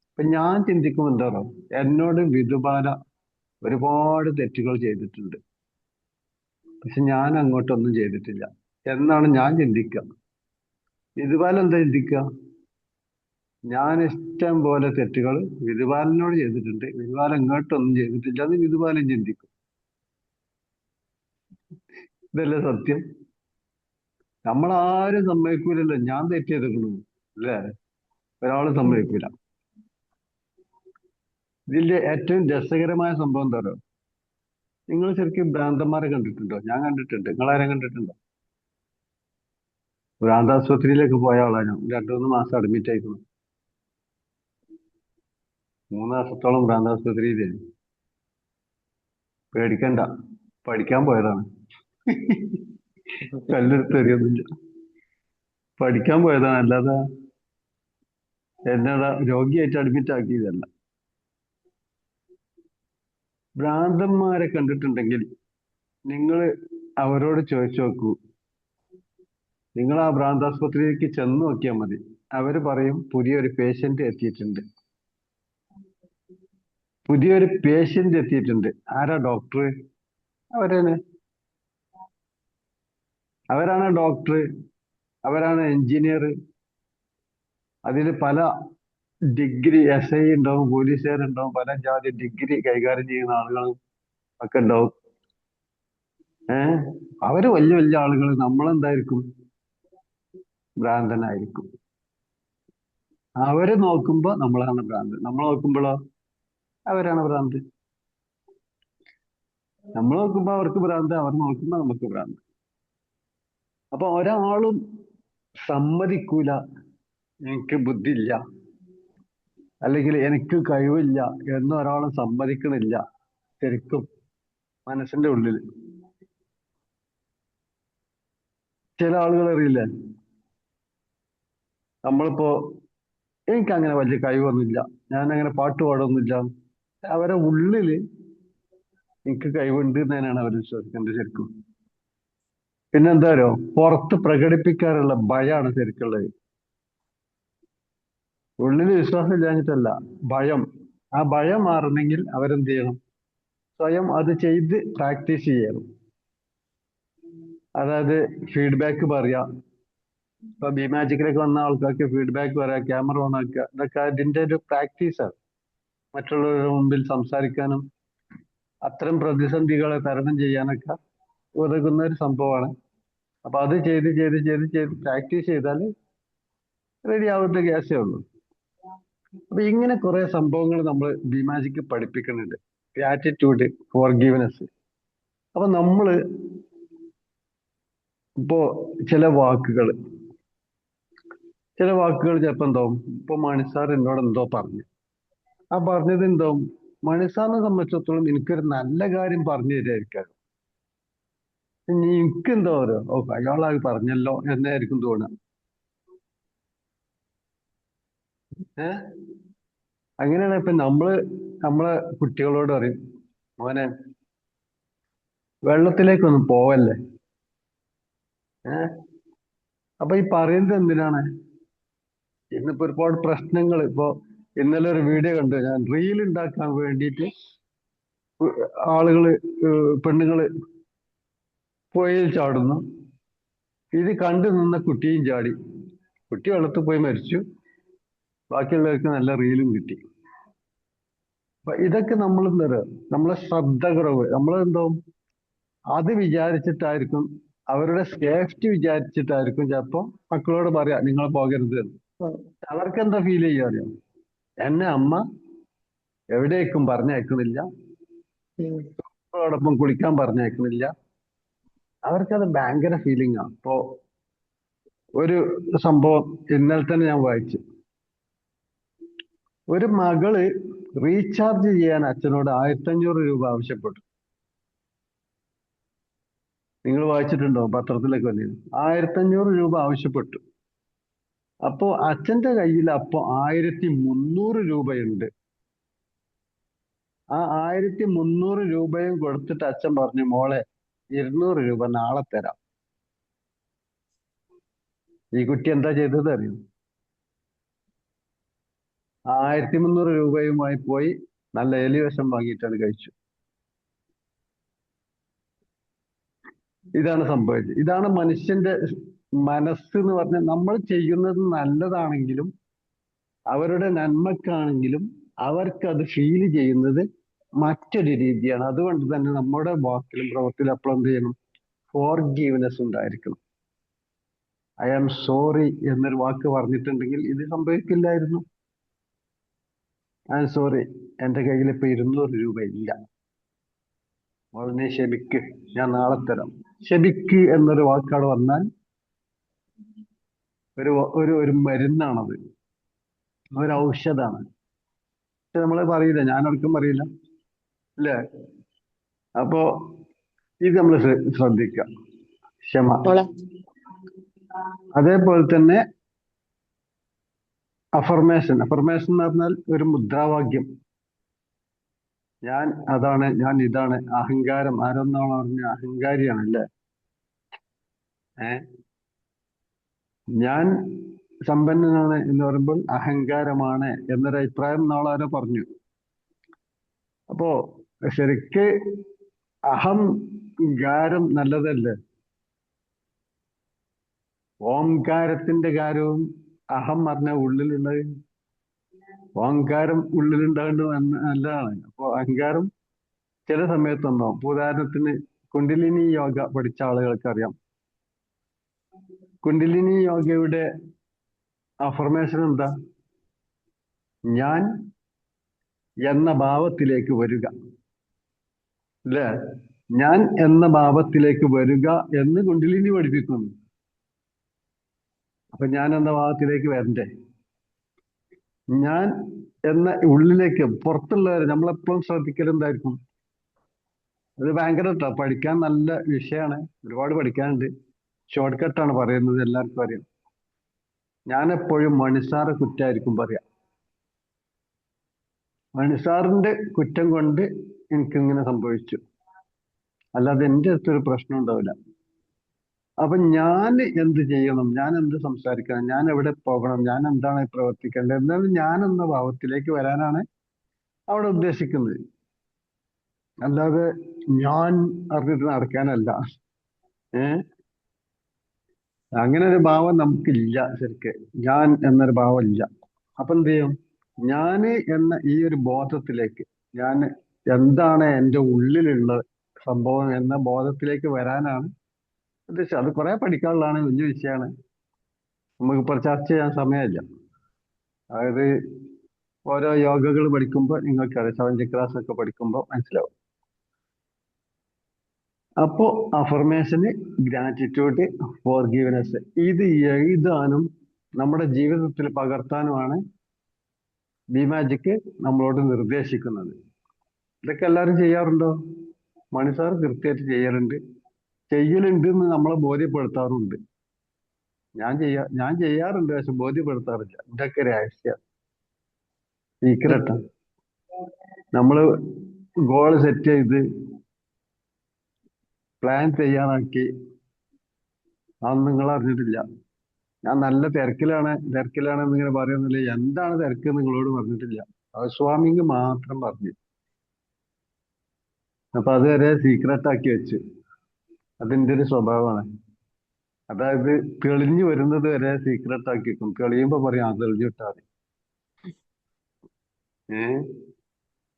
ഇപ്പൊ ഞാൻ ചിന്തിക്കുമ്പോൾ എന്താണോ, എന്നോട് വിധുബാല ഒരുപാട് തെറ്റുകൾ ചെയ്തിട്ടുണ്ട്, പക്ഷെ ഞാൻ അങ്ങോട്ടൊന്നും ചെയ്തിട്ടില്ല എന്നാണ് ഞാൻ ചിന്തിക്കുക. വിധുബാല എന്താ ചിന്തിക്കുക? ഞാൻ ഇഷ്ടം പോലെ തെറ്റുകൾ വിധുബാലനോട് ചെയ്തിട്ടുണ്ട്, വിധുബാല ഇങ്ങോട്ടൊന്നും ചെയ്തിട്ടില്ല എന്ന് വിധുബാലൻ ചിന്തിക്കും. ഇതല്ലേ സത്യം? നമ്മളാരും സമ്മതിക്കൂലല്ലോ ഞാൻ തെറ്റ് ചെയ്തിരിക്കണു അല്ലേ. ഒരാളും സമ്മതിക്കൂല. ഇതിന്റെ ഏറ്റവും രസകരമായ സംഭവം എന്താ പറയുക? നിങ്ങൾ ശരിക്കും ഭ്രാന്തന്മാരെ കണ്ടിട്ടുണ്ടോ? ഞാൻ കണ്ടിട്ടുണ്ട്. നിങ്ങളാരും കണ്ടിട്ടുണ്ടോ? ഭ്രാന്താശുപത്രിയിലേക്ക് പോയ ആളാണ് ഞാൻ. 2-3 മാസം അഡ്മിറ്റ് ആയിരുന്നു. 3 മാസത്തോളം ഭ്രാന്താശുപത്രിയിലാണ്. പേടിക്കണ്ട, പഠിക്കാൻ പോയതാണ്. കല്ലെടുത്ത് എറിയൊന്നുമില്ല, പഠിക്കാൻ പോയതാണ്. അല്ലാതെ എന്നോട് രോഗിയായിട്ട് അഡ്മിറ്റ് ആക്കിയതല്ല. ഭ്രാന്തന്മാരെ കണ്ടിട്ടുണ്ടെങ്കിൽ നിങ്ങൾ അവരോട് ചോദിച്ചു നോക്കൂ. നിങ്ങൾ ആ ഭ്രാന്താശുപത്രിയിലേക്ക് ചെന്ന് നോക്കിയാൽ മതി. അവര് പറയും പുതിയൊരു പേഷ്യന്റ് എത്തിയിട്ടുണ്ട്, പുതിയൊരു പേഷ്യന്റ് എത്തിയിട്ടുണ്ട്. ആരാ? ഡോക്ടർ. അവരാണ് ഡോക്ടർ, അവരാണ് എഞ്ചിനീയർ. അതിൽ പല ഡിഗ്രി, SI ഉണ്ടാവും, പോലീസുകാരുണ്ടാവും, പല ജാതി ഡിഗ്രി കൈകാര്യം ചെയ്യുന്ന ആളുകളും ഒക്കെ ഉണ്ടാവും. അവര് വലിയ വലിയ ആളുകൾ. നമ്മളെന്തായിരിക്കും? ഭ്രാന്തനായിരിക്കും. അവര് നോക്കുമ്പോ നമ്മളാണ് ഭ്രാന്തൻ. നമ്മൾ നോക്കുമ്പോഴോ അവരാണ് ഭ്രാന്ത്. നമ്മൾ നോക്കുമ്പോ അവർക്ക് ഭ്രാന്ത്, അവർ നോക്കുമ്പോ നമുക്ക് ഭ്രാന്ത്. അപ്പൊ ഒരാളും സമ്മതിക്കൂല എനിക്ക് ബുദ്ധിയില്ല അല്ലെങ്കിൽ എനിക്ക് കഴിവില്ല എന്ന് ഒരാളും സമ്മതിക്കണില്ല ശരിക്കും മനസ്സിന്റെ ഉള്ളിൽ. ചില ആളുകൾ അറിയില്ലേ, നമ്മളിപ്പോ എനിക്ക് അങ്ങനെ വലിയ കഴിവൊന്നുമില്ല, ഞാൻ അങ്ങനെ പാട്ട് പാടൊന്നുമില്ല, അവരെ ഉള്ളില് എനിക്ക് കഴിവുണ്ട് എന്ന് തന്നെയാണ് അവർ വിശ്വസിക്കേണ്ടത് ശരിക്കും. പിന്നെന്താ അറിയോ, പുറത്ത് പ്രകടിപ്പിക്കാനുള്ള ഭയമാണ് ശരിക്കുള്ളത്. ഉള്ളിൽ വിശ്വാസം ഇല്ലാഞ്ഞിട്ടല്ല, ഭയം. ആ ഭയം മാറണമെങ്കിൽ അവരെന്ത് ചെയ്യണം, സ്വയം അത് ചെയ്ത് പ്രാക്ടീസ് ചെയ്യണം. അതായത് ഫീഡ്ബാക്ക് പറയാ. ഇപ്പൊ ബി മാജിക്കിലേക്ക് വന്ന ആൾക്കാർക്ക് ഫീഡ്ബാക്ക് പറയാ, ക്യാമറ ഓൺ ആക്കുക, ഇതൊക്കെ അതിന്റെ ഒരു പ്രാക്ടീസാണ്. മറ്റുള്ളവരുടെ മുമ്പിൽ സംസാരിക്കാനും അത്തരം പ്രതിസന്ധികളെ തരണം ചെയ്യാനൊക്കെ ഉതകുന്ന ഒരു സംഭവമാണ്. അപ്പൊ അത് ചെയ്ത് ചെയ്ത് ചെയ്ത് ചെയ്ത് പ്രാക്ടീസ് ചെയ്താൽ റെഡി ആവുന്ന കേസേ ഉള്ളൂ. അപ്പൊ ഇങ്ങനെ കുറെ സംഭവങ്ങൾ നമ്മൾ ബി മാജിക്ക് പഠിപ്പിക്കുന്നുണ്ട്. Gratitude, forgiveness. അപ്പൊ നമ്മള് ഇപ്പോ ചില വാക്കുകൾ ചിലപ്പോ എന്താവും, ഇപ്പൊ മണിസാർ എന്നോട് എന്തോ പറഞ്ഞു, ആ പറഞ്ഞത് എന്താവും, മണിസാറിനെ സംബന്ധിച്ചിടത്തോളം എനിക്കൊരു നല്ല കാര്യം പറഞ്ഞു തരായിരിക്കാം. എനിക്ക് എന്താ പറയുക, ഓ അയാളത് പറഞ്ഞല്ലോ എന്നായിരിക്കും തോന്നുക. അങ്ങനെയാണ് ഇപ്പൊ നമ്മളെ കുട്ടികളോട് പറയും, മോനെ വെള്ളത്തിലേക്കൊന്നും പോവല്ലേ. അപ്പൊ ഈ പറയുന്നത് എന്തിനാണ്? ഇന്നിപ്പോ ഒരുപാട് പ്രശ്നങ്ങൾ. ഇപ്പൊ ഇന്നലെ ഒരു വീഡിയോ കണ്ടു ഞാൻ, റീൽ ഉണ്ടാക്കാൻ വേണ്ടിയിട്ട് ആളുകള് പെണ്ണുങ്ങള് പുഴയിൽ ചാടുന്നു. ഇത് കണ്ടു നിന്ന കുട്ടിയും ചാടി, കുട്ടി വെള്ളത്തിൽ പോയി മരിച്ചു, ബാക്കിയുള്ളവർക്ക് നല്ല റീലും കിട്ടി. അപ്പൊ ഇതൊക്കെ നമ്മൾ എന്താ പറയുക, നമ്മളെ ശ്രദ്ധ കുറവ്. നമ്മളെന്താവും, അത് വിചാരിച്ചിട്ടായിരിക്കും, അവരുടെ സേഫ്റ്റി വിചാരിച്ചിട്ടായിരിക്കും ചിലപ്പോ മക്കളോട് പറയാ നിങ്ങൾ പോകരുത് എന്ന്. അവർക്ക് എന്താ ഫീൽ ചെയ്യുക അറിയാം, എന്നെ അമ്മ എവിടേക്കും പറഞ്ഞയക്കുന്നില്ല, മക്കളോടൊപ്പം കുളിക്കാൻ പറഞ്ഞയക്കുന്നില്ല. അവർക്കത് ഭയങ്കര ഫീലിംഗ് ആണ്. ഇപ്പോ ഒരു സംഭവം ഇന്നലെ തന്നെ ഞാൻ വായിച്ചു. ഒരു മകള് റീചാർജ് ചെയ്യാൻ അച്ഛനോട് 1500 രൂപ ആവശ്യപ്പെട്ടു. നിങ്ങൾ വായിച്ചിട്ടുണ്ടോ? പത്രത്തിലൊക്കെ വന്നിരുന്നു. 1500 രൂപ ആവശ്യപ്പെട്ടു. അപ്പോ അച്ഛന്റെ കയ്യിൽ അപ്പോ 1300 രൂപയുണ്ട്. ആ 1300 രൂപയും കൊടുത്തിട്ട് അച്ഛൻ പറഞ്ഞു, മോളെ 200 രൂപ നാളെ തരാം. ഈ കുട്ടി എന്താ ചെയ്തത് അറിയോ? 1300 രൂപയുമായി പോയി നല്ല എലിവശം വാങ്ങിയിട്ടാണ് കഴിച്ചു. ഇതാണ് സംഭവിച്ചത്. ഇതാണ് മനുഷ്യന്റെ മനസ്സ് എന്ന് പറഞ്ഞാൽ, നമ്മൾ ചെയ്യുന്നത് നല്ലതാണെങ്കിലും അവരുടെ നന്മക്കാണെങ്കിലും അവർക്കത് ഫീൽ ചെയ്യുന്നത് മറ്റൊരു രീതിയാണ്. അതുകൊണ്ട് തന്നെ നമ്മുടെ വാക്കിലും പ്രവൃത്തിയിലും എപ്പോഴും എന്ത് ചെയ്യണം, ഫോർഗീവ്നെസ് ഉണ്ടായിരിക്കണം. ഐ ആം സോറി എന്നൊരു വാക്ക് പറഞ്ഞിട്ടുണ്ടെങ്കിൽ ഇത് സംഭവിക്കില്ലായിരുന്നു. ഐ ആം സോറി, എൻ്റെ കയ്യിൽ ഇപ്പൊ 200 രൂപ ഇല്ല, വളരെ ക്ഷമിക്ക്, ഞാൻ നാളെ തരാം. ക്ഷമിക്ക് എന്നൊരു വാക്കാട് വന്നാൽ ഒരു ഒരു ഒരു മരുന്നാണത്, ഒരു ഔഷധമാണ്. പക്ഷെ നമ്മള് പറയില്ല, ഞാനൊരിക്കും പറയില്ല അല്ലേ? അപ്പോ ഇത് നമ്മൾ ശ്രദ്ധിക്കുക, ക്ഷമ. അതേപോലെ തന്നെ അഫർമേഷൻ എന്ന് പറഞ്ഞാൽ ഒരു മുദ്രാവാക്യം. ഞാൻ അതാണ്, ഞാൻ ഇതാണ്. അഹങ്കാരം, ആരെന്നാണ് പറഞ്ഞ അഹങ്കാരിയാണ് അല്ലേ? ഞാൻ സമ്പന്നനാണ് എന്ന് പറയുമ്പോൾ അഹങ്കാരമാണ് എന്നൊരു അഭിപ്രായം നാളാരോ പറഞ്ഞു. അപ്പോ ശരിക്ക് അഹംകാരം നല്ലതല്ലേ? ഓംകാരത്തിന്റെ കാര്യവും അഹം പറഞ്ഞ ഉള്ളിലുള്ളത്, ഓംകാരം ഉള്ളിലുണ്ടാകേണ്ടത് നല്ലതാണ്. അപ്പൊ അഹങ്കാരം ചില സമയത്തുണ്ടാവും. ഇപ്പൊ ഉദാഹരണത്തിന് കുണ്ടലിനി യോഗ പഠിച്ച ആളുകൾക്ക് അറിയാം, കുണ്ടലിനി യോഗയുടെ അഫർമേഷൻ എന്താ? ഞാൻ എന്ന ഭാവത്തിലേക്ക് വരിക. അല്ലേ? ഞാൻ എന്ന ഭാവത്തിലേക്ക് വരിക എന്ന് കുണ്ഡലിനി പഠിപ്പിക്കുന്നു. അപ്പൊ ഞാൻ എന്ന ഭാവത്തിലേക്ക് വരണ്ടേ? ഞാൻ എന്ന ഉള്ളിലേക്ക്, പുറത്തുള്ളവരെ നമ്മളെപ്പോഴും ശ്രദ്ധിക്കലെന്തായിരിക്കും? അത് ഭയങ്കര പഠിക്കാൻ നല്ല വിഷയമാണ്, ഒരുപാട് പഠിക്കാനുണ്ട്. ഷോർട്ട് കട്ടാണ് പറയുന്നത്, എല്ലാവർക്കും അറിയാം. ഞാൻ എപ്പോഴും മണിസാറെ കുറ്റമായിരിക്കും പറയാം. മണിസാറിന്റെ കുറ്റം കൊണ്ട് എനിക്കിങ്ങനെ സംഭവിച്ചു, അല്ലാതെ എൻ്റെ അടുത്തൊരു പ്രശ്നം ഉണ്ടാവില്ല. അപ്പൊ ഞാൻ എന്ത് ചെയ്യണം, ഞാൻ എന്ത് സംസാരിക്കണം, ഞാൻ എവിടെ പോകണം, ഞാൻ എന്താണ് പ്രവർത്തിക്കേണ്ടത്, എന്നാലും ഞാൻ എന്ന ഭാവത്തിലേക്ക് വരാനാണ് അവിടെ ഉദ്ദേശിക്കുന്നത്. അല്ലാതെ ഞാൻ അറിഞ്ഞിട്ട് നടക്കാനല്ല. അങ്ങനെ ഒരു ഭാവം നമുക്കില്ല ശരിക്ക്. ഞാൻ എന്നൊരു ഭാവം ഇല്ല. അപ്പൊ എന്ത് ചെയ്യും? ഞാന് എന്ന ഈ ഒരു ബോധത്തിലേക്ക്, ഞാൻ എന്താണ് എൻ്റെ ഉള്ളിലുള്ള സംഭവം എന്ന ബോധത്തിലേക്ക് വരാനാണ് ഉദ്ദേശിച്ചത്. അത് കുറെ പഠിക്കാനുള്ളതാണ്, വലിയ വിഷയമാണ്, നമുക്കിപ്പോൾ ചർച്ച ചെയ്യാൻ സമയമില്ല. അതായത് ഓരോ യോഗകൾ പഠിക്കുമ്പോൾ നിങ്ങൾക്കറിയാം, 7th ക്ലാസ് ഒക്കെ പഠിക്കുമ്പോൾ മനസ്സിലാവും. അപ്പോ അഫർമേഷന്, ഗ്രാറ്റിറ്റ്യൂഡ്, ഫോർഗീവ്നെസ്, ഇത് എഴുതാനും നമ്മുടെ ജീവിതത്തിൽ പകർത്താനുമാണ് ബി-മാജിക് നമ്മളോട് നിർദ്ദേശിക്കുന്നത്. ഇതൊക്കെ എല്ലാവരും ചെയ്യാറുണ്ടോ? മണിസാർ കൃത്യമായിട്ട് ചെയ്യലുണ്ട്, ചെയ്യലുണ്ട് എന്ന് നമ്മളെ ബോധ്യപ്പെടുത്താറുണ്ട്. ഞാൻ ചെയ്യാറുണ്ട്, പക്ഷെ ബോധ്യപ്പെടുത്താറില്ല. ഇതൊക്കെ രഹസ്യം, സീക്രട്ടാണ്. നമ്മള് ഗോൾ സെറ്റ് ചെയ്ത് പ്ലാൻ തയ്യാറാക്കി, അതൊന്നും നിങ്ങൾ അറിഞ്ഞിട്ടില്ല. ഞാൻ നല്ല തിരക്കിലാണ് എന്നിങ്ങനെ പറയുന്നില്ല. എന്താണ് തിരക്ക് നിങ്ങളോട് പറഞ്ഞിട്ടില്ല. ഹൗസ് വാമിങ് മാത്രം പറഞ്ഞു. അപ്പൊ അതുവരെ സീക്രട്ട് ആക്കി വെച്ചു. അതിൻ്റെ ഒരു സ്വഭാവമാണ്. അതായത് തെളിഞ്ഞു വരുന്നത് വരെ സീക്രട്ട് ആക്കി വെക്കും. തെളിയുമ്പോ പറയും ആ തെളിഞ്ഞു വിട്ടാൽ മതി.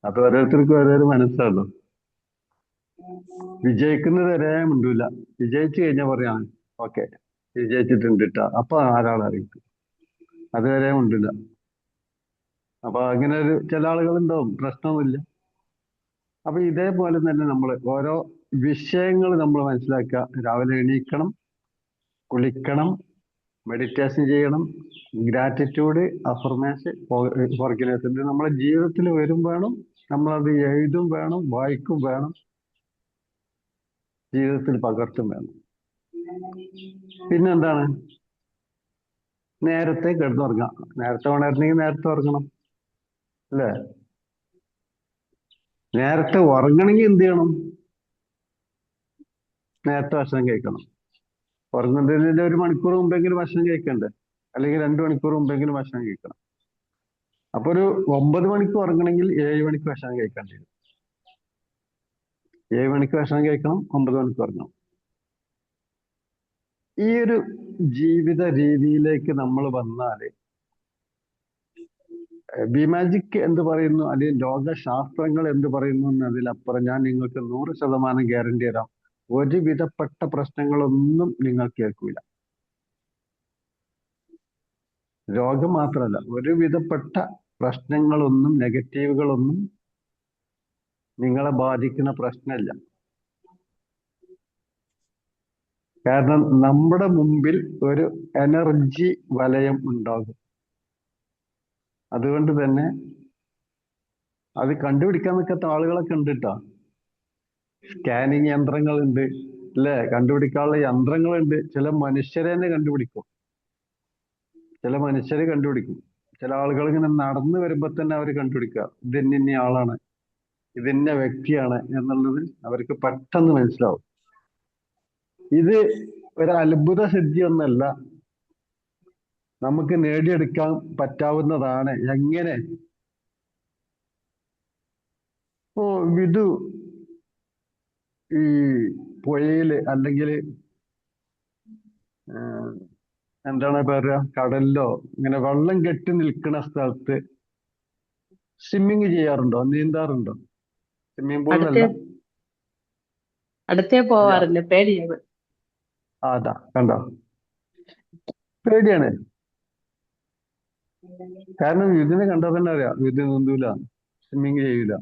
അത് ഓരോരുത്തർക്കും ഓരോരോ മനസ്സാണല്ലോ. വിജയിക്കുന്നത് വരെ മിണ്ടൂല. വിജയിച്ചു കഴിഞ്ഞാൽ പറയാം ഓക്കെ വിജയിച്ചിട്ടുണ്ട് ട്ടാ, അപ്പൊ ആരാളറിയിക്കും. അതുവരെ മിണ്ടില്ല. അപ്പൊ അങ്ങനെ ഒരു ചില ആളുകളുണ്ടാവും, പ്രശ്നമൊന്നുമില്ല. അപ്പൊ ഇതേപോലെ തന്നെ നമ്മൾ ഓരോ വിഷയങ്ങൾ നമ്മൾ മനസ്സിലാക്കുക. രാവിലെ എണീക്കണം, കുളിക്കണം, മെഡിറ്റേഷൻ ചെയ്യണം, ഗ്രാറ്റിറ്റ്യൂഡ്, അഫർമേഷൻ, ഫോർഗിവ്നെസ്, ഇത് നമ്മുടെ ജീവിതത്തിൽ വരും വേണം. നമ്മളത് എഴുതും വേണം, വായിക്കും വേണം, ജീവിതത്തിൽ പകർത്തും വേണം. പിന്നെന്താണ്? നേരത്തെ കിടന്നുറങ്ങാം. നേരത്തെ ഉണരണമെങ്കിൽ നേരത്തെ ഉറങ്ങണം, അല്ലേ? നേരത്തെ ഉറങ്ങണമെങ്കിൽ എന്ത് ചെയ്യണം? നേരത്തെ ഭക്ഷണം കഴിക്കണം. ഉറങ്ങുന്നതിന് 1 മണിക്കൂർ മുമ്പെങ്കിലും ഭക്ഷണം കഴിക്കണ്ടേ? അല്ലെങ്കിൽ 2 മണിക്കൂർ മുമ്പെങ്കിലും ഭക്ഷണം കഴിക്കണം. അപ്പൊ ഒരു 9 മണിക്ക് ഉറങ്ങണമെങ്കിൽ 7 മണിക്ക് ഭക്ഷണം കഴിക്കേണ്ടി വരും. 7 മണിക്ക് ഭക്ഷണം കഴിക്കണം, 9 മണിക്ക് ഉറങ്ങണം. ഈ ഒരു ജീവിത രീതിയിലേക്ക് നമ്മൾ വന്നാല് ബി-മാജിക് എന്ത് പറയുന്നു, അല്ലെങ്കിൽ ലോകശാസ്ത്രങ്ങൾ എന്ത് പറയുന്നു എന്നതിലപ്പുറം ഞാൻ നിങ്ങൾക്ക് 100% ഗ്യാരണ്ടി തരാം, ഒരുവിധപ്പെട്ട പ്രശ്നങ്ങളൊന്നും നിങ്ങൾ കേൾക്കൂല. രോഗം മാത്രമല്ല, ഒരുവിധപ്പെട്ട പ്രശ്നങ്ങളൊന്നും, നെഗറ്റീവുകളൊന്നും നിങ്ങളെ ബാധിക്കുന്ന പ്രശ്നമില്ല. കാരണം നമ്മുടെ മുമ്പിൽ ഒരു എനർജി വലയം ഉണ്ടാകും. അതുകൊണ്ട് തന്നെ അത് കണ്ടുപിടിക്കാൻ നിൽക്കാത്ത ആളുകളൊക്കെ ഉണ്ട് കേട്ടോ. സ്കാനിങ് യന്ത്രങ്ങളുണ്ട്, അല്ലേ? കണ്ടുപിടിക്കാനുള്ള യന്ത്രങ്ങളുണ്ട്. ചില മനുഷ്യരെ തന്നെ കണ്ടുപിടിക്കും. ചില ആളുകൾ ഇങ്ങനെ നടന്നു വരുമ്പോ തന്നെ അവർ കണ്ടുപിടിക്കുക, ഇതിന്ന ആളാണ്, ഇതിന്ന വ്യക്തിയാണ് എന്നുള്ളത് അവർക്ക് പെട്ടെന്ന് മനസ്സിലാവും. ഇത് ഒരു അത്ഭുത സിദ്ധി ഒന്നല്ല, നമുക്ക് നേടിയെടുക്കാൻ പറ്റാവുന്നതാണ്. എങ്ങനെ? ഓ വിധു ഈ പുഴയില് അല്ലെങ്കിൽ എന്താണ് പറയുക, കടലിലോ ഇങ്ങനെ വെള്ളം കെട്ടി നിൽക്കുന്ന സ്ഥലത്ത് സ്വിമ്മിങ് ചെയ്യാറുണ്ടോ, നീന്താറുണ്ടോ? സ്വിമ്മിംഗ് പൂളിലല്ല. അടുത്തേ പോവാറില്ല, പേടിയാണ്. അതാ കണ്ടോ, പേടിയാണ്. കാരണം ഇതിനെ കണ്ടാൽ തന്നെ അറിയാം ഇത് നീന്തൂല. സ്വിമ്മിങ് ചെയ്യൂല.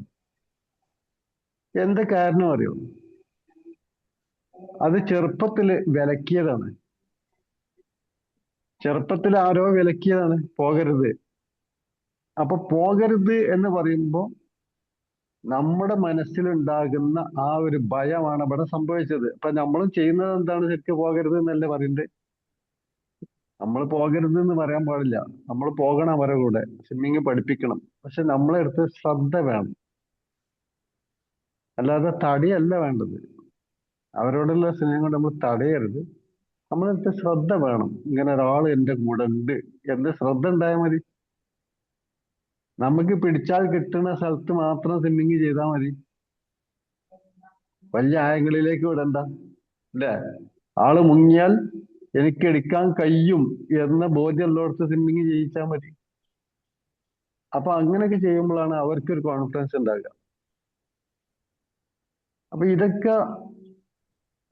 എന്താ കാരണം അറിയോ? അത് ചെറുപ്പത്തില് വിലക്കിയതാണ്. ചെറുപ്പത്തിൽ ആരോ വിലക്കിയതാണ് പോകരുത്. അപ്പൊ പോകരുത് എന്ന് പറയുമ്പോൾ നമ്മുടെ മനസ്സിലുണ്ടാകുന്ന ആ ഒരു ഭയമാണ് ഇവിടെ സംഭവിച്ചത്. അപ്പൊ നമ്മളും ചെയ്യുന്നത് എന്താണ്? ശരിക്കും പോകരുത് എന്നല്ലേ പറയുന്നത്. നമ്മൾ പോകരുത് എന്ന് പറയാൻ പാടില്ല. നമ്മൾ പോകണം അവരുടെ കൂടെ, സ്വിമ്മിങ് പഠിപ്പിക്കണം. പക്ഷെ നമ്മളെ അടുത്ത് ശ്രദ്ധ വേണം, അല്ലാതെ തടിയല്ല വേണ്ടത്. അവരോടുള്ള സ്നേഹം കൊണ്ട് നമ്മൾ തടയരുത്. നമ്മളടുത്ത് ശ്രദ്ധ വേണം. ഇങ്ങനെ ഒരാൾ എൻ്റെ കൂടെ ഉണ്ട് എന്ന് ശ്രദ്ധ ഉണ്ടായാൽ മതി. നമുക്ക് പിടിച്ചാൽ കിട്ടുന്ന സ്ഥലത്ത് മാത്രം സ്വിമ്മിങ് ചെയ്താൽ മതി. വലിയ ആയങ്ങളിലേക്ക് വിടണ്ട, അല്ലേ? ആള് മുങ്ങിയാൽ എനിക്ക് എടുക്കാൻ കഴിയും എന്ന ബോധ്യമുള്ളടത്ത് സ്വിമ്മിങ് ചെയ്യിച്ചാൽ മതി. അപ്പൊ അങ്ങനെയൊക്കെ ചെയ്യുമ്പോഴാണ് അവർക്കൊരു കോൺഫിഡൻസ് ഉണ്ടാകുക. അപ്പൊ ഇതൊക്കെ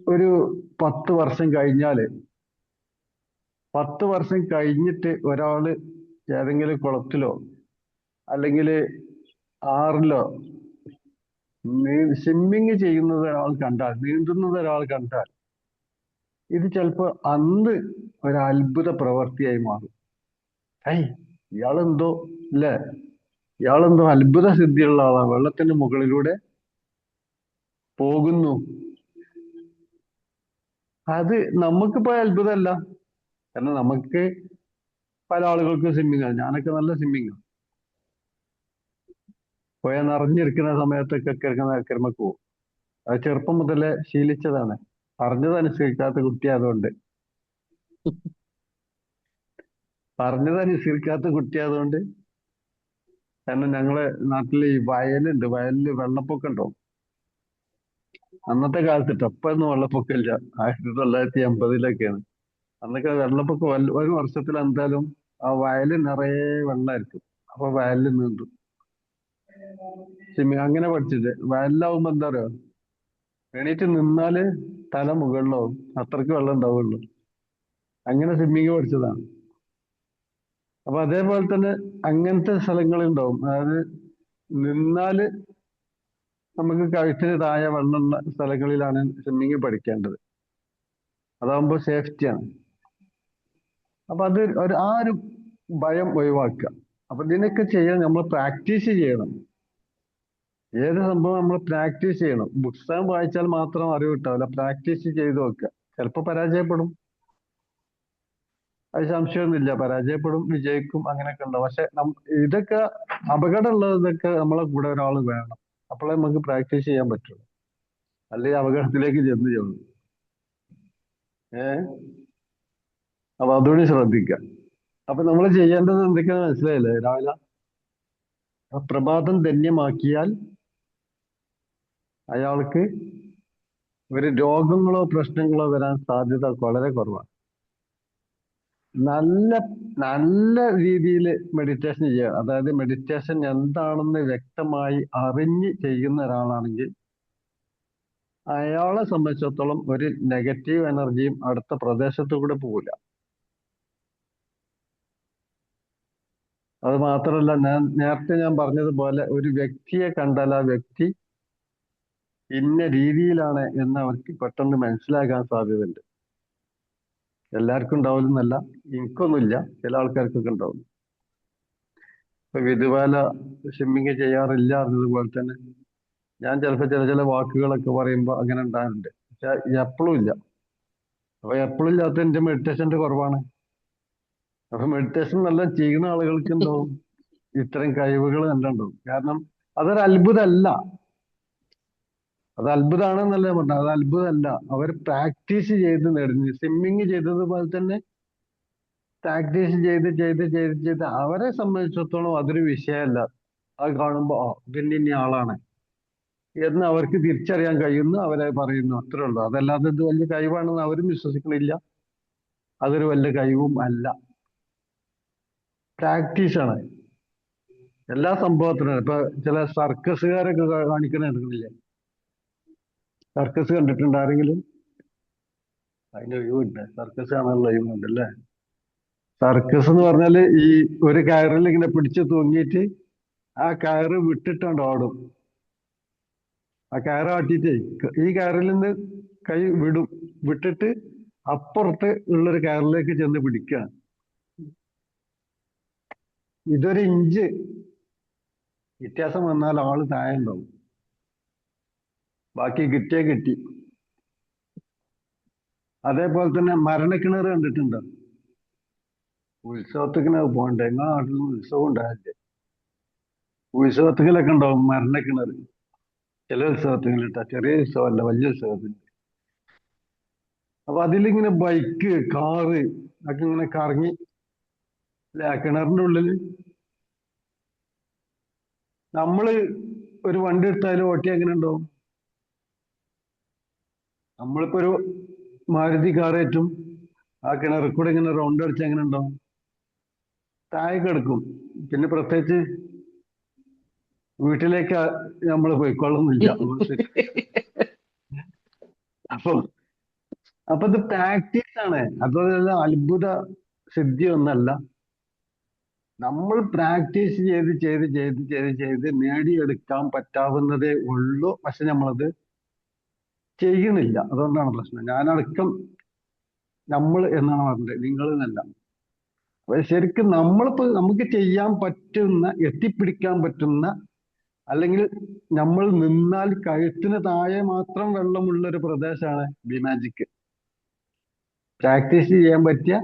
ഒരു 10 വർഷം കഴിഞ്ഞാല്, 10 വർഷം കഴിഞ്ഞിട്ട് ഒരാള് ഏതെങ്കിലും കുളത്തിലോ അല്ലെങ്കിൽ ആറിലോ സ്വിമ്മിങ് ചെയ്യുന്നത് ഒരാൾ കണ്ടാൽ, നീന്തുന്നത് ഒരാൾ കണ്ടാൽ, ഇത് ചിലപ്പോ അന്ന് ഒരു അത്ഭുത പ്രവൃത്തിയായി മാറും. ഇയാളെന്തോ, അല്ലേ, ഇയാളെന്തോ അത്ഭുത സിദ്ധിയുള്ള ആളാണ്, വെള്ളത്തിന്റെ മുകളിലൂടെ പോകുന്നു. അത് നമുക്കിപ്പോ അത്ഭുതമല്ല. കാരണം നമുക്ക് പല ആളുകൾക്കും സ്വിമ്മിങ് ആണ്. ഞാനൊക്കെ നല്ല സ്വിമ്മിങ് ആണ്. പുഴ നിറഞ്ഞിരിക്കുന്ന സമയത്തൊക്കെ കിടമക്ക് പോകും. അത് ചെറുപ്പം മുതലേ ശീലിച്ചതാണ്. പറഞ്ഞതനുസരിക്കാത്ത കുട്ടിയായതുകൊണ്ട് കാരണം ഞങ്ങളെ നാട്ടിൽ ഈ വയലുണ്ട്. വയലില് വെള്ളപ്പൊക്കം ഉണ്ടാവും. അന്നത്തെ കാലത്ത് ഇപ്പൊന്നും വെള്ളപ്പൊക്കമില്ല. 1980-ലൊക്കെയാണ്. അന്നൊക്കെ വെള്ളപ്പൊക്കം ഒരു വർഷത്തിൽ എന്തായാലും ആ വയല് നിറയെ വെള്ളമായിരിക്കും. അപ്പൊ വയലിൽ നീന്തും. അങ്ങനെ പഠിച്ചിട്ട് വയലിലാവുമ്പോ എന്താ പറയുക, എണീറ്റ് നിന്നാല് തല മുകളിലാവും, അത്രയ്ക്ക് വെള്ളം ഉണ്ടാവുള്ളൂ. അങ്ങനെ സ്വിമ്മിങ് പഠിച്ചതാണ്. അപ്പൊ അതേപോലെ തന്നെ അങ്ങനത്തെ സ്ഥലങ്ങളുണ്ടാവും. അതായത് നിന്നാല് നമുക്ക് കഴുത്തിന് താഴെ വെള്ളമുള്ള സ്ഥലങ്ങളിലാണ് സ്വിമ്മിങ് പഠിക്കേണ്ടത്. അതാകുമ്പോൾ സേഫ്റ്റിയാണ്. അപ്പൊ അത് ആ ഒരു ഭയം ഒഴിവാക്കുക. അപ്പൊ ഇതിനൊക്കെ ചെയ്യാൻ നമ്മൾ പ്രാക്ടീസ് ചെയ്യണം. ഏത് സംഭവം നമ്മൾ പ്രാക്ടീസ് ചെയ്യണം. പുസ്തകം വായിച്ചാൽ മാത്രം അറിവ് കിട്ടാവില്ല. പ്രാക്ടീസ് ചെയ്ത് വെക്കുക. ചിലപ്പോൾ പരാജയപ്പെടും, അത് സംശയമൊന്നുമില്ല. പരാജയപ്പെടും, വിജയിക്കും, അങ്ങനെയൊക്കെ ഉണ്ടാവും. പക്ഷെ ഇതൊക്കെ അപകടമുള്ളതൊക്കെ നമ്മളെ കൂടെ ഒരാൾ വേണം. അപ്പോഴേ നമുക്ക് പ്രാക്ടീസ് ചെയ്യാൻ പറ്റുള്ളൂ. അല്ലെങ്കിൽ അപകടത്തിലേക്ക് ചെന്ന് ചെയ്യണം. അപ്പൊ അതുകൂടി ശ്രദ്ധിക്കുക. അപ്പൊ നമ്മൾ ചെയ്യേണ്ടത് എന്തൊക്കെയാണെന്ന് മനസ്സിലായില്ലേ? രാവിലെ പ്രഭാതം ധന്യമാക്കിയാൽ അയാൾക്ക് ഒരു രോഗങ്ങളോ പ്രശ്നങ്ങളോ വരാൻ സാധ്യത വളരെ കുറവാണ്. നല്ല രീതിയിൽ മെഡിറ്റേഷൻ ചെയ്യുക. അതായത് മെഡിറ്റേഷൻ എന്താണെന്ന് വ്യക്തമായി അറിഞ്ഞ് ചെയ്യുന്ന ഒരാളാണെങ്കിൽ അയാളെ സംബന്ധിച്ചിടത്തോളം ഒരു നെഗറ്റീവ് എനർജിയും അടുത്ത പ്രദേശത്തു കൂടെ പോകില്ല. അത് മാത്രമല്ല, നേരത്തെ ഞാൻ പറഞ്ഞതുപോലെ ഒരു വ്യക്തിയെ കണ്ടാൽ ആ വ്യക്തി ഇന്ന രീതിയിലാണ് എന്ന് അവർക്ക് പെട്ടെന്ന് മനസ്സിലാക്കാൻ സാധ്യതയുണ്ട്. എല്ലാവർക്കും ഉണ്ടാവില്ലെന്നല്ല, എനിക്കൊന്നുമില്ല, ചില ആൾക്കാർക്കൊക്കെ ഉണ്ടാവും. ഇപ്പൊ വിധുബാല സ്വിമ്മിങ് ചെയ്യാറില്ല എന്നതുപോലെ തന്നെ ഞാൻ ചിലപ്പോൾ ചില വാക്കുകളൊക്കെ പറയുമ്പോൾ അങ്ങനെ ഉണ്ടാകുന്നുണ്ട്. പക്ഷെ എപ്പോഴും ഇല്ല. അപ്പൊ എപ്പോഴും ഇല്ലാത്ത എന്റെ മെഡിറ്റേഷന്റെ കുറവാണ്. അപ്പൊ മെഡിറ്റേഷൻ നല്ല ചെയ്യുന്ന ആളുകൾക്ക് ഉണ്ടാവും ഇത്തരം കഴിവുകൾ നല്ല ഉണ്ടാവും. കാരണം അതൊരു അത്ഭുതമല്ല. അത് അത്ഭുതമാണെന്നല്ല പറഞ്ഞത്, അത് അത്ഭുതമല്ല. അവർ പ്രാക്ടീസ് ചെയ്ത് നേടുന്നു. സ്വിമ്മിങ് ചെയ്തതുപോലെ തന്നെ പ്രാക്ടീസ് ചെയ്ത് അവരെ സംബന്ധിച്ചിടത്തോളം അതൊരു വിഷയമല്ല. അത് കാണുമ്പോ ഇതിന്റെ ഇനി ആളാണ് എന്ന് അവർക്ക് തിരിച്ചറിയാൻ കഴിയുന്നു. അവരെ പറയുന്നു, അത്രേ ഉള്ളൂ. അതല്ലാതെ ഇത് വലിയ കഴിവാണെന്ന് അവരും വിശ്വസിക്കണില്ല. അതൊരു വലിയ കഴിവും അല്ല. പ്രാക്ടീസാണ് എല്ലാ സംഭവത്തിനും. ഇപ്പൊ ചില സർക്കസുകാരൊക്കെ കാണിക്കുന്ന കണ്ടിട്ടില്ലേ? സർക്കസ് കണ്ടിട്ടുണ്ട് ആരെങ്കിലും? അതിന്റെ ഒഴിവുണ്ട്. സർക്കസ് കാണാനുള്ള ഒഴിവുണ്ട് അല്ലേ? സർക്കസ് എന്ന് പറഞ്ഞാല് ഈ ഒരു കയറിൽ ഇങ്ങനെ പിടിച്ച് തൂങ്ങിയിട്ട് ആ കയറ് വിട്ടിട്ടുണ്ട് ഓടും. ആ കയറ് കാട്ടിട്ടേ ഈ കയറിൽ നിന്ന് കൈ വിടും, വിട്ടിട്ട് അപ്പുറത്ത് ഉള്ളൊരു കയറിലേക്ക് ചെന്ന് പിടിക്കുകയാണ്. ഇതൊരു ഇഞ്ച് വ്യത്യാസം വന്നാൽ ആള് താഴെ ഉണ്ടാവും. ബാക്കി കിട്ടിയേ കിട്ടി. അതേപോലെ തന്നെ മരണക്കിണർ കണ്ടിട്ടുണ്ടോ? ഉത്സവത്തിന് പോകണ്ടേ? നിങ്ങളുടെ നാട്ടിൽ ഉത്സവം ഉണ്ടാവില്ലേ? ഉത്സവത്തിലൊക്കെ ഉണ്ടാവും മരണക്കിണർ. ചില ഉത്സവത്തിൽ ഇട്ടാ, ചെറിയ ഉത്സവമല്ല, വലിയ ഉത്സവത്തിന്. അപ്പൊ അതിലിങ്ങനെ ബൈക്ക്, കാറ് ഒക്കെ ഇങ്ങനെ കറങ്ങി ആ കിണറിന്റെ ഉള്ളില്. നമ്മള് ഒരു വണ്ടി എടുത്താലും ഓട്ടി എങ്ങനെ ഉണ്ടാവും? നമ്മളിപ്പോ ഒരു മാരുതി കാറേറ്റും ആ കിണറിൽ കൂടെ ഇങ്ങനെ റൗണ്ട് അടിച്ച് എങ്ങനെ ഉണ്ടാവും? താഴെ കിടക്കും. പിന്നെ പ്രത്യേകിച്ച് വീട്ടിലേക്ക് നമ്മൾ പോയിക്കൊള്ളുന്നില്ല. അപ്പൊ അപ്പൊ ഇത് പ്രാക്ടീസ് ആണ്. അതുപോലെ അത്ഭുത സിദ്ധി ഒന്നല്ല. നമ്മൾ പ്രാക്ടീസ് ചെയ്ത് നേടിയെടുക്കാൻ പറ്റാവുന്നതേ ഉള്ളൂ. പക്ഷെ നമ്മളത് ചെയ്യുന്നില്ല. അതുകൊണ്ടാണ് പ്രശ്നം. ഞാനടക്കം നമ്മൾ എന്നാണ് പറഞ്ഞത്, നിങ്ങൾ എന്നല്ല. അപ്പൊ ശരിക്കും നമ്മളിപ്പോ നമുക്ക് ചെയ്യാൻ പറ്റുന്ന, എത്തിപ്പിടിക്കാൻ പറ്റുന്ന, അല്ലെങ്കിൽ നമ്മൾ നിന്നാൽ കഴുത്തിന് താഴെ മാത്രം വെള്ളമുള്ള ഒരു പ്രദേശമാണ് ബിമാജിക്ക്. പ്രാക്ടീസ് ചെയ്യാൻ പറ്റിയ,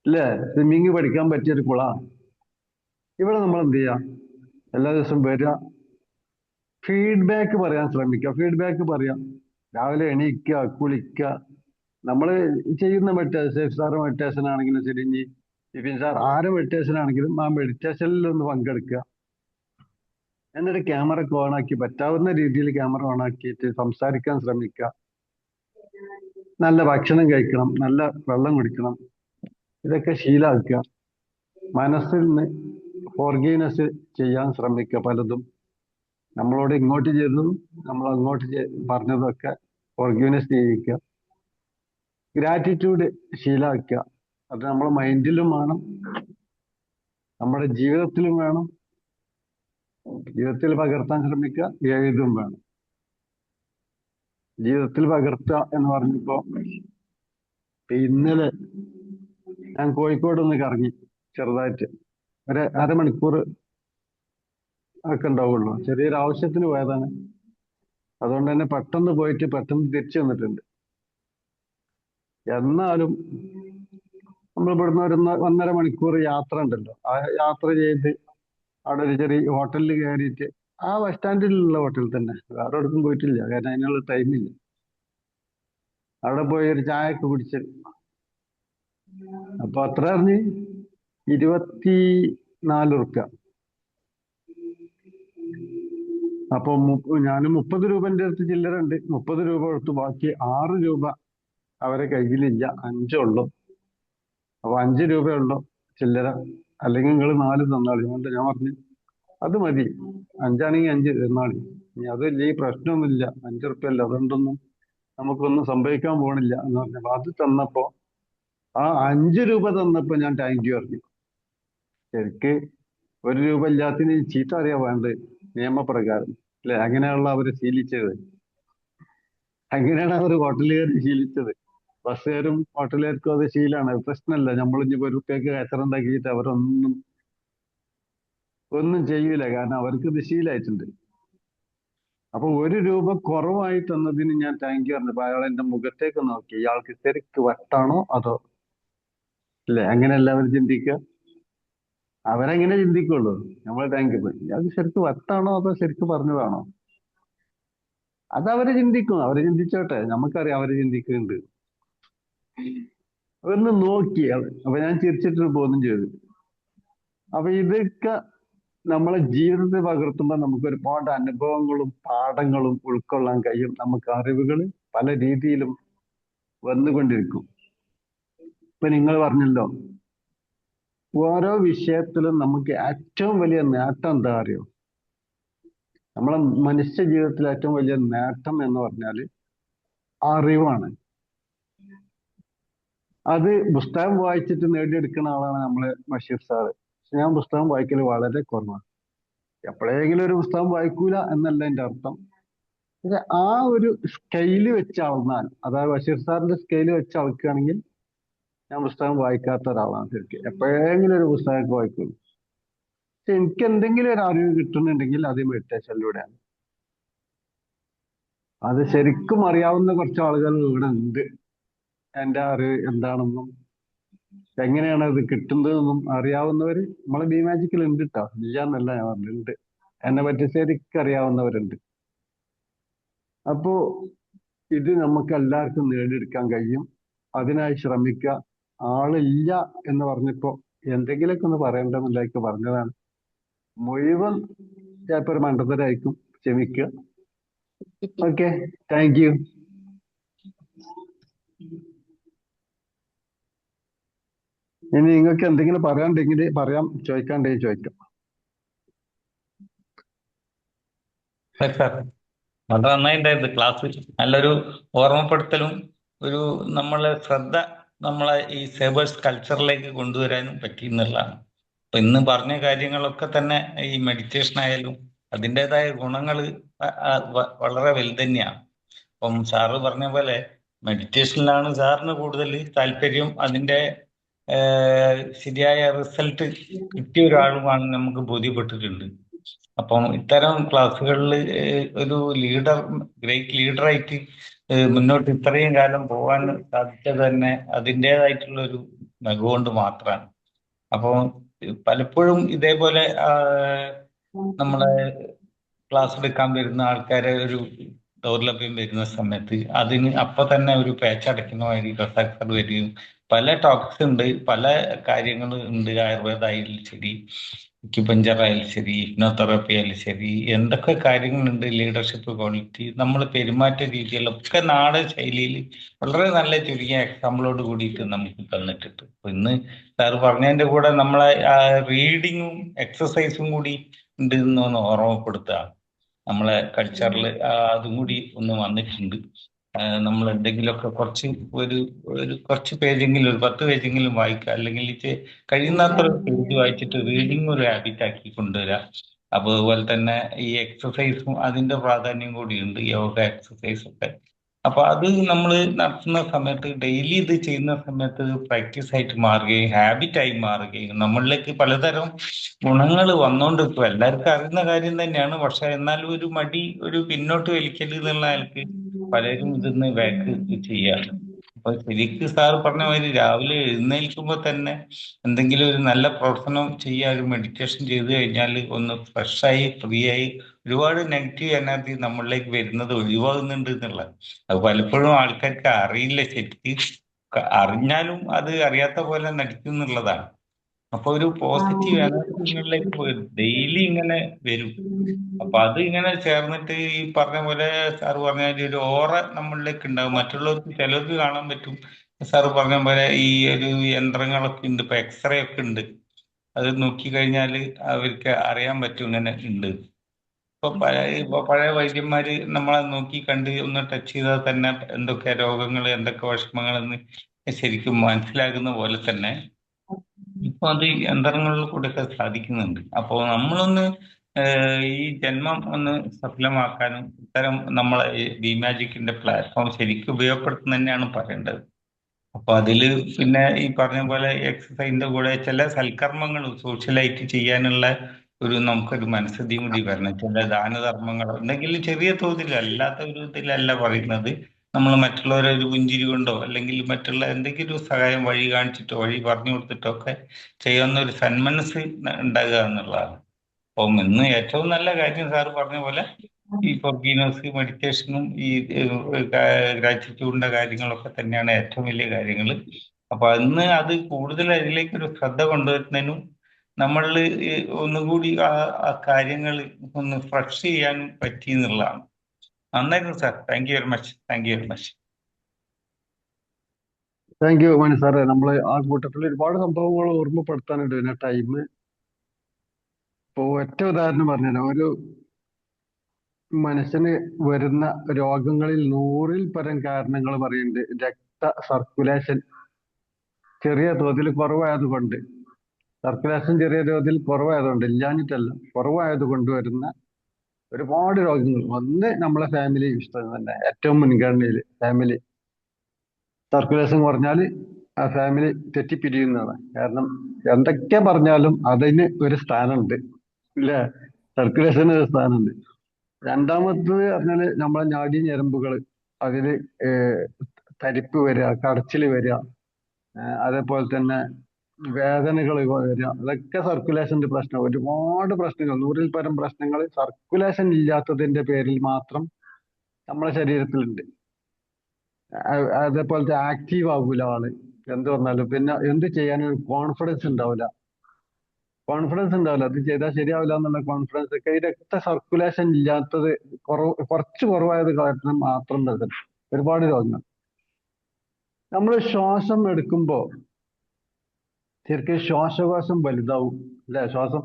അല്ലേ, സ്വിമ്മിങ് പഠിക്കാൻ പറ്റിയ ഒരു കുളമാണ്. ഇവിടെ നമ്മൾ എന്ത് ചെയ്യാം? എല്ലാ ദിവസവും വരിക, ഫീഡ്ബാക്ക് പറയാൻ ശ്രമിക്കുക. ഫീഡ്ബാക്ക് പറയാം. രാവിലെ എണീക്കുക, കുളിക്കുക. നമ്മൾ ചെയ്യുന്ന മെഡിറ്റേഷൻ, സേഫ് സാറ് മെഡിറ്റേഷൻ ആണെങ്കിലും ശരി, ഇനി വിപിൻ സാർ ആര് മെഡിറ്റേഷൻ ആണെങ്കിലും ആ മെഡിറ്റേഷനിൽ ഒന്ന് പങ്കെടുക്കുക. എന്നിട്ട് ക്യാമറ ഒക്കെ ഓണാക്കി, പറ്റാവുന്ന രീതിയിൽ ക്യാമറ ഓണാക്കിയിട്ട് സംസാരിക്കാൻ ശ്രമിക്കുക. നല്ല ഭക്ഷണം കഴിക്കണം, നല്ല വെള്ളം കുടിക്കണം. ഇതൊക്കെ ശീലമാക്കുക. മനസ്സിൽ നിന്ന് ഫോർഗീവ്നെസ് ചെയ്യാൻ ശ്രമിക്കുക. പലതും നമ്മളോട് ഇങ്ങോട്ട് ചെയ്തതും നമ്മൾ അങ്ങോട്ട് പറഞ്ഞതും ഒക്കെ ഫോർഗീവ്നെസ് ചെയ്യിക്കുക. ഗ്രാറ്റിറ്റ്യൂഡ് ശീലമാക്കുക. അത് നമ്മുടെ മൈൻഡിലും വേണം, നമ്മുടെ ജീവിതത്തിലും വേണം. ജീവിതത്തിൽ പകർത്താൻ ശ്രമിക്കുക, എഴുതും വേണം. ജീവിതത്തിൽ പകർത്തുക എന്ന് പറഞ്ഞപ്പോ, ഇന്നലെ ഞാൻ കോഴിക്കോട് ഒന്ന് കറങ്ങി ചെറുതായിട്ട്, ഒരു അരമണിക്കൂർ ഒക്കെ ഉണ്ടാവുള്ളൂ. ചെറിയൊരു ആവശ്യത്തിന് പോയതാണ്. അതുകൊണ്ട് തന്നെ പെട്ടെന്ന് പോയിട്ട് പെട്ടെന്ന് തിരിച്ചു വന്നിട്ടുണ്ട്. എന്നാലും നമ്മൾ ഇവിടുന്ന് ഒരു 1.5 മണിക്കൂർ യാത്ര ഉണ്ടല്ലോ. ആ യാത്ര ചെയ്ത് അവിടെ ഒരു ചെറിയ ഹോട്ടലിൽ കയറിയിട്ട്, ആ ബസ് സ്റ്റാൻഡിലുള്ള ഹോട്ടലിൽ തന്നെ, വേറെ എവിടേക്കും പോയിട്ടില്ല, കാരണം അതിനുള്ള ടൈമില്ല. അവിടെ പോയി ഒരു ചായ ഒക്കെ കുടിച്ച്, അപ്പൊ അത്ര അറിഞ്ഞ് 24 റുപ്യ. അപ്പൊ ഞാൻ 30 രൂപ എൻ്റെ അടുത്ത് ചില്ലറ ഉണ്ട്. 30 രൂപ കൊടുത്തു. ബാക്കി 6 രൂപ അവരെ കയ്യിലില്ല, 5 ഉള്ളു. അപ്പൊ 5 രൂപയുള്ളൂ ചില്ലറ. അല്ലെങ്കിൽ നിങ്ങൾ 4 തന്നാളി. അതുകൊണ്ട് ഞാൻ പറഞ്ഞു അത് മതി, 5 ആണെങ്കിൽ 5 തന്നാളി. ഇനി അതില്ല, ഈ പ്രശ്നമൊന്നുമില്ല, 5 റുപ്യ അല്ല, അതുകൊണ്ടൊന്നും നമുക്കൊന്നും സംഭവിക്കാൻ പോണില്ല എന്ന് പറഞ്ഞു. അത് തന്നപ്പോ, ആ 5 രൂപ തന്നപ്പോ ഞാൻ താങ്ക് യു പറഞ്ഞു. ശരിക്ക് 1 രൂപ ഇല്ലാത്തിന് ചീത്ത അറിയാൻ വേണ്ടത് നിയമപ്രകാരം, അല്ലെ? അങ്ങനെയുള്ള അവർ ശീലിച്ചത്. അങ്ങനെയാണ് അവർ ഹോട്ടലുകാർ ശീലിച്ചത്. ബസ്സുകാരും ഹോട്ടലുകാർക്കും അത് ശീലമാണ്. പ്രശ്നമല്ല. നമ്മൾ ഇനി 1 റുപ്യക്ക് കച്ചറുണ്ടാക്കിയിട്ട് ഒന്നും ചെയ്യൂല, കാരണം അവർക്ക് ഇത് ശീലമായിട്ടുണ്ട്. അപ്പൊ 1 രൂപ കുറവായി തന്നതിന് ഞാൻ താങ്ക് യു പറഞ്ഞു. അയാൾ എന്റെ മുഖത്തേക്ക് നോക്കി, ഇയാൾക്ക് ശരിക്ക് വട്ടാണോ അതോ, അല്ലെ? അങ്ങനെ എല്ലാവരും ചിന്തിക്കുക. അവരെങ്ങനെ ചിന്തിക്കുള്ളൂ. നമ്മൾ താങ്ക് യു പറഞ്ഞു, ഇയാൾക്ക് ശരിക്ക് വട്ടാണോ അതോ ശരിക്ക് പറഞ്ഞതാണോ? അത് അവര് ചിന്തിക്കും. അവര് ചിന്തിച്ചോട്ടെ, നമുക്കറിയാം അവര് ചിന്തിക്കുന്നുണ്ട്. ഒന്ന് നോക്കി. അപ്പൊ ഞാൻ ചിരിച്ചിട്ട് ബോധം ചെയ്തു. അപ്പൊ ഇതൊക്കെ നമ്മളെ ജീവിതത്തിൽ പകർത്തുമ്പോൾ നമുക്ക് ഒരുപാട് അനുഭവങ്ങളും പാഠങ്ങളും ഉൾക്കൊള്ളാൻ കഴിയും. നമുക്ക് അറിവുകൾ പല രീതിയിലും വന്നുകൊണ്ടിരിക്കും. ഇപ്പൊ നിങ്ങൾ പറഞ്ഞല്ലോ, ഓരോ വിഷയത്തിലും നമുക്ക് ഏറ്റവും വലിയ നേട്ടം എന്താ അറിയോ? നമ്മളെ മനുഷ്യ ജീവിതത്തിൽ ഏറ്റവും വലിയ നേട്ടം എന്ന് പറഞ്ഞാല് അറിവാണ്. അത് പുസ്തകം വായിച്ചിട്ട് നേടിയെടുക്കുന്ന ആളാണ് നമ്മള് ബഷീർ സാറ്. പക്ഷെ ഞാൻ പുസ്തകം വായിക്കൽ വളരെ കുറവാണ്. എപ്പോഴെങ്കിലും ഒരു പുസ്തകം വായിക്കൂല എന്നല്ല എൻ്റെ അർത്ഥം. പക്ഷെ ആ ഒരു സ്കെയില് വെച്ച് അളന്നാൽ, അതായത് ബഷീർ സാറിന്റെ സ്കെയില് വെച്ച് അളക്കുകയാണെങ്കിൽ ഞാൻ പുസ്തകം വായിക്കാത്ത ഒരാളാണ് ശരിക്കും. എപ്പോഴെങ്കിലും ഒരു പുസ്തകമൊക്കെ വായിക്കുള്ളൂ. പക്ഷെ എനിക്ക് എന്തെങ്കിലും ഒരു അറിവ് കിട്ടുന്നുണ്ടെങ്കിൽ അത് മെഡിറ്റേഷനിലൂടെയാണ്. അത് ശരിക്കും അറിയാവുന്ന കുറച്ച് ആളുകൾ ഇവിടെ ഉണ്ട്. എൻ്റെ അറിവ് എന്താണെന്നും എങ്ങനെയാണ് അത് കിട്ടുന്നതെന്നും അറിയാവുന്നവര് നമ്മളെ ബി മാജിക്കിൽ ഉണ്ട് കേട്ടോ. ഇല്ല എന്നല്ല ഞാൻ പറഞ്ഞിട്ടുണ്ട്. എന്നെ പറ്റി ശരിക്കും അറിയാവുന്നവരുണ്ട്. അപ്പോ ഇത് നമുക്ക് എല്ലാവർക്കും നേടിയെടുക്കാൻ കഴിയും. അതിനായി ശ്രമിക്കുക. ആളില്ല എന്ന് പറഞ്ഞപ്പോ എന്തെങ്കിലുമൊക്കെ ഒന്ന് പറയണ്ടെന്നില്ലായിരിക്കും പറഞ്ഞതാണ്. മുഴുവൻ ചിലപ്പോൾ ഒരു മണ്ടത്തരായിരിക്കും, ക്ഷമിക്കുക. Okay, thank you. ഇനി നിങ്ങൾക്ക് എന്തെങ്കിലും പറയാണ്ടെങ്കിൽ പറയാം, ചോദിക്കാണ്ടെങ്കിൽ ചോദിക്കാം. സാർ വളരെ നന്നായിട്ടുണ്ടായിരുന്നു ക്ലാസ്. നല്ലൊരു ഓർമ്മപ്പെടുത്തലും ഒരു നമ്മളെ ശ്രദ്ധ നമ്മളെ ഈ സേബേഴ്സ് കൾച്ചറിലേക്ക് കൊണ്ടുവരാനും പറ്റി എന്നുള്ളതാണ്. അപ്പൊ ഇന്ന് പറഞ്ഞ കാര്യങ്ങളൊക്കെ തന്നെ ഈ മെഡിറ്റേഷൻ ആയാലും അതിൻ്റെതായ ഗുണങ്ങൾ വളരെ വലുത് തന്നെയാണ്. അപ്പം സാറ് പറഞ്ഞ പോലെ മെഡിറ്റേഷനിലാണ് സാറിന് കൂടുതൽ താല്പര്യം. അതിൻ്റെ ശരിയായ റിസൾട്ട് കിട്ടിയ ഒരാളുമാണ് നമുക്ക് ബോധ്യപ്പെട്ടിട്ടുണ്ട്. അപ്പം ഇത്തരം ക്ലാസ്സുകളിൽ ഒരു ഗ്രേറ്റ് ലീഡറായിട്ട് മുന്നോട്ട് ഇത്രയും കാലം പോകാൻ സാധിച്ചത് തന്നെ അതിൻ്റെതായിട്ടുള്ള ഒരു മികവുകൊണ്ട് മാത്രമാണ്. അപ്പോൾ പലപ്പോഴും ഇതേപോലെ നമ്മളെ ക്ലാസ് എടുക്കാൻ വരുന്ന ആൾക്കാരെ ഒരു ദൗർലഭ്യം വരുന്ന സമയത്ത് അതിന് അപ്പൊ തന്നെ ഒരു പേച്ചടയ്ക്കുന്ന മാതിരി റസാഖ് സാർ വരികയും പല ടോപ്പിക്സ് ഉണ്ട്, പല കാര്യങ്ങൾ ഉണ്ട്. ആയുർവേദ ആയാലും ശരി, അക്യുപഞ്ചർ ആയാലും ശരി, ഹിപ്നോതെറാപ്പി ആയാലും ശരി, എന്തൊക്കെ കാര്യങ്ങളുണ്ട്, ലീഡർഷിപ്പ് ക്വാളിറ്റി, നമ്മൾ പെരുമാറ്റ രീതികളൊക്കെ നാടൻ ശൈലിയിൽ വളരെ നല്ല ചുരുങ്ങിയ എക്സാമ്പിളോട് കൂടിയിട്ട് നമുക്ക് തന്നിട്ടുണ്ട്. അപ്പൊ ഇന്ന് സാർ പറഞ്ഞതിന്റെ കൂടെ നമ്മളെ റീഡിങ്ങും എക്സസൈസും കൂടി ഉണ്ട് എന്നൊന്ന് ഓർമ്മപ്പെടുത്തുക. നമ്മളെ കൾച്ചറിൽ അതും കൂടി ഒന്ന് വന്നിട്ടുണ്ട്. നമ്മൾ എന്തെങ്കിലുമൊക്കെ കുറച്ച് പേജെങ്കിലും, ഒരു 10 പേജെങ്കിലും വായിക്കുക, അല്ലെങ്കിൽ കഴിയുന്നത്ര പേജ് വായിച്ചിട്ട് റീഡിങ് ഒരു ഹാബിറ്റ് ആക്കി കൊണ്ടുവരിക. അതുപോലെ തന്നെ ഈ എക്സസൈസും അതിന്റെ പ്രാധാന്യം കൂടിയുണ്ട്, യോഗ എക്സസൈസ് ഒക്കെ. അപ്പൊ അത് നമ്മൾ നടത്തുന്ന സമയത്ത്, ഡെയിലി ഇത് ചെയ്യുന്ന സമയത്ത് പ്രാക്ടീസ് ആയിട്ട് മാറുകയും ഹാബിറ്റായി മാറുകയും നമ്മളിലേക്ക് പലതരം ഗുണങ്ങൾ വന്നുകൊണ്ടിരിക്കും. എല്ലാവർക്കും അറിയുന്ന കാര്യം തന്നെയാണ്. പക്ഷെ എന്നാലും ഒരു മടി, ഒരു പിന്നോട്ട് വലിക്കൽ എന്നുള്ള ആൾക്ക് പലരും ഇതിന്ന് ബാക്ക് ചെയ്യാണ്. അപ്പൊ ശരിക്കും സാർ പറഞ്ഞ മാതിരി രാവിലെ എഴുന്നേൽക്കുമ്പോൾ തന്നെ എന്തെങ്കിലും ഒരു നല്ല പ്രവർത്തനം ചെയ്യുക, ഒരു മെഡിറ്റേഷൻ ചെയ്തു കഴിഞ്ഞാൽ ഒന്ന് ഫ്രഷായി ഫ്രീ ആയി ഒരുപാട് നെഗറ്റീവ് എനർജി നമ്മളിലേക്ക് വരുന്നത് ഒഴിവാകുന്നുണ്ട് എന്നുള്ളത്. അത് പലപ്പോഴും ആൾക്കാർക്ക് അറിയില്ല. ശരിക്കും അറിഞ്ഞാലും അത് അറിയാത്ത പോലെ നടിക്കും എന്നുള്ളതാണ്. അപ്പൊ ഒരു പോസിറ്റീവ് എനർജി നിങ്ങളിലേക്ക് ഡെയിലി ഇങ്ങനെ വരും. അപ്പൊ അത് ഇങ്ങനെ ചേർന്നിട്ട് ഈ പറഞ്ഞ പോലെ സാറ് പറഞ്ഞ ഒരു ഓറ നമ്മളിലേക്ക് ഉണ്ടാകും. മറ്റുള്ളവർക്ക് ചിലർക്ക് കാണാൻ പറ്റും. സാറ് പറഞ്ഞ പോലെ ഈ ഒരു യന്ത്രങ്ങളൊക്കെ ഉണ്ട്, ഇപ്പൊ എക്സ്റേ ഒക്കെ ഉണ്ട്. അത് നോക്കിക്കഴിഞ്ഞാൽ അവർക്ക് അറിയാൻ പറ്റും ഇങ്ങനെ ഉണ്ട്. ഇപ്പൊ പഴയ വൈദ്യന്മാര് നമ്മളെ നോക്കി കണ്ട് ഒന്ന് ടച്ച് ചെയ്താൽ തന്നെ എന്തൊക്കെ രോഗങ്ങൾ, എന്തൊക്കെ വിഷമങ്ങളെന്ന് ശരിക്കും മനസ്സിലാകുന്ന പോലെ തന്നെ ഇപ്പൊ അത് യന്ത്രങ്ങളിൽ കൂടെ ഒക്കെ സാധിക്കുന്നുണ്ട്. അപ്പോൾ നമ്മളൊന്ന് ഈ ജന്മം ഒന്ന് സഫലമാക്കാനും ഇത്തരം നമ്മളെ ബി മാജിക്കിന്റെ പ്ലാറ്റ്ഫോം ശരിക്കും ഉപയോഗപ്പെടുത്തുന്ന തന്നെയാണ് പറയേണ്ടത്. അപ്പൊ അതില് പിന്നെ ഈ പറഞ്ഞ പോലെ എക്സസൈസിന്റെ കൂടെ ചില സൽക്കർമ്മങ്ങൾ സോഷ്യലായിട്ട് ചെയ്യാനുള്ള നമുക്കൊരു മനസ്ഥിതിയും കൂടി വരണം. ചില ദാനധർമ്മങ്ങൾ ഉണ്ടെങ്കിൽ ചെറിയ തോതിൽ, അല്ലാത്ത ഒരു ഇതിലല്ല പറയുന്നത്. നമ്മൾ മറ്റുള്ളവരെ ഒരു പുഞ്ചിരി കൊണ്ടോ അല്ലെങ്കിൽ മറ്റുള്ള എന്തെങ്കിലും ഒരു സഹായം വഴി കാണിച്ചിട്ടോ വഴി പറഞ്ഞു കൊടുത്തിട്ടോ ഒക്കെ ചെയ്യുന്ന ഒരു സന്മനസ് ഉണ്ടാകുക എന്നുള്ളതാണ്. അപ്പം ഇന്ന് ഏറ്റവും നല്ല കാര്യം സാറ് പറഞ്ഞ പോലെ ഈ ഫോർഗീവ്നെസ്, മെഡിറ്റേഷനും ഈ ഗ്രാറ്റിറ്റ്യൂഡിന്റെ കാര്യങ്ങളൊക്കെ തന്നെയാണ് ഏറ്റവും വലിയ കാര്യങ്ങൾ. അപ്പൊ ഇന്ന് അത് കൂടുതൽ അതിലേക്ക് ഒരു ശ്രദ്ധ കൊണ്ടുവരുന്നതിനും നമ്മളിൽ ഒന്നുകൂടി ആ കാര്യങ്ങൾ ഒന്ന് ഫ്രഷ് ചെയ്യാനും പറ്റി എന്നുള്ളതാണ്. നന്നായിരുന്നു sir. Thank you very much. Thank you very much. Thank you Mani സാറേ. നമ്മള് ആ കൂട്ടത്തിൽ ഒരുപാട് സംഭവങ്ങൾ ഓർമ്മപ്പെടുത്താനുണ്ട്. പിന്നെ ടൈം ഇപ്പൊ ഒറ്റ ഉദാഹരണം പറഞ്ഞുതരാം. ഒരു മനുഷ്യന് വരുന്ന രോഗങ്ങളിൽ 100-ൽ പരം കാരണങ്ങൾ പറയുന്നുണ്ട്. രക്ത സർക്കുലേഷൻ ചെറിയ തോതിൽ കുറവായതുകൊണ്ട് സർക്കുലേഷൻ ചെറിയ തോതിൽ കുറവായതുകൊണ്ട്, ഇല്ലാഞ്ഞിട്ടല്ല, കുറവായത് കൊണ്ടുവരുന്ന ഒരുപാട് രോഗങ്ങൾ. ഒന്ന് നമ്മളെ ഫാമിലി ഹിസ്റ്ററി തന്നെ, ഏറ്റവും മുൻഗണനയിൽ ഫാമിലി സർക്കുലേഷൻ കുറഞ്ഞാൽ ആ ഫാമിലി തെറ്റിപ്പിരിയുന്നതാണ്. കാരണം എന്തൊക്കെ പറഞ്ഞാലും അതിന് ഒരു സ്ഥാനമുണ്ട്, ഇല്ലേ? സർക്കുലേഷന് ഒരു സ്ഥാനമുണ്ട്. രണ്ടാമത്തത് പറഞ്ഞാല് നമ്മളെ നാഡീ ഞരമ്പുകൾ, അതില് തരിപ്പ് വരിക, കടച്ചിൽ വരിക, അതേപോലെ തന്നെ വേദനകൾ വരിക, അതൊക്കെ സർക്കുലേഷന്റെ പ്രശ്നം. ഒരുപാട് പ്രശ്നങ്ങൾ, 100-ൽ പരം പ്രശ്നങ്ങൾ സർക്കുലേഷൻ ഇല്ലാത്തതിന്റെ പേരിൽ മാത്രം നമ്മളെ ശരീരത്തിലുണ്ട്. അതേപോലത്തെ ആക്റ്റീവ് ആകൂല ആള്, എന്ത് പറഞ്ഞാലും. പിന്നെ എന്ത് ചെയ്യാനും കോൺഫിഡൻസ് ഉണ്ടാവില്ല. അത് ചെയ്താൽ ശരിയാവില്ല എന്നുള്ള കോൺഫിഡൻസ് ഒക്കെ ഈ രക്ത സർക്കുലേഷൻ ഇല്ലാത്തത് കുറച്ച് കുറവായത് കാരണം മാത്രം വരുന്നത് ഒരുപാട് രോഗങ്ങൾ. നമ്മൾ ശ്വാസം എടുക്കുമ്പോ ശരിക്കും ശ്വാസകോശം വലുതാവും, അല്ലെ? ശ്വാസം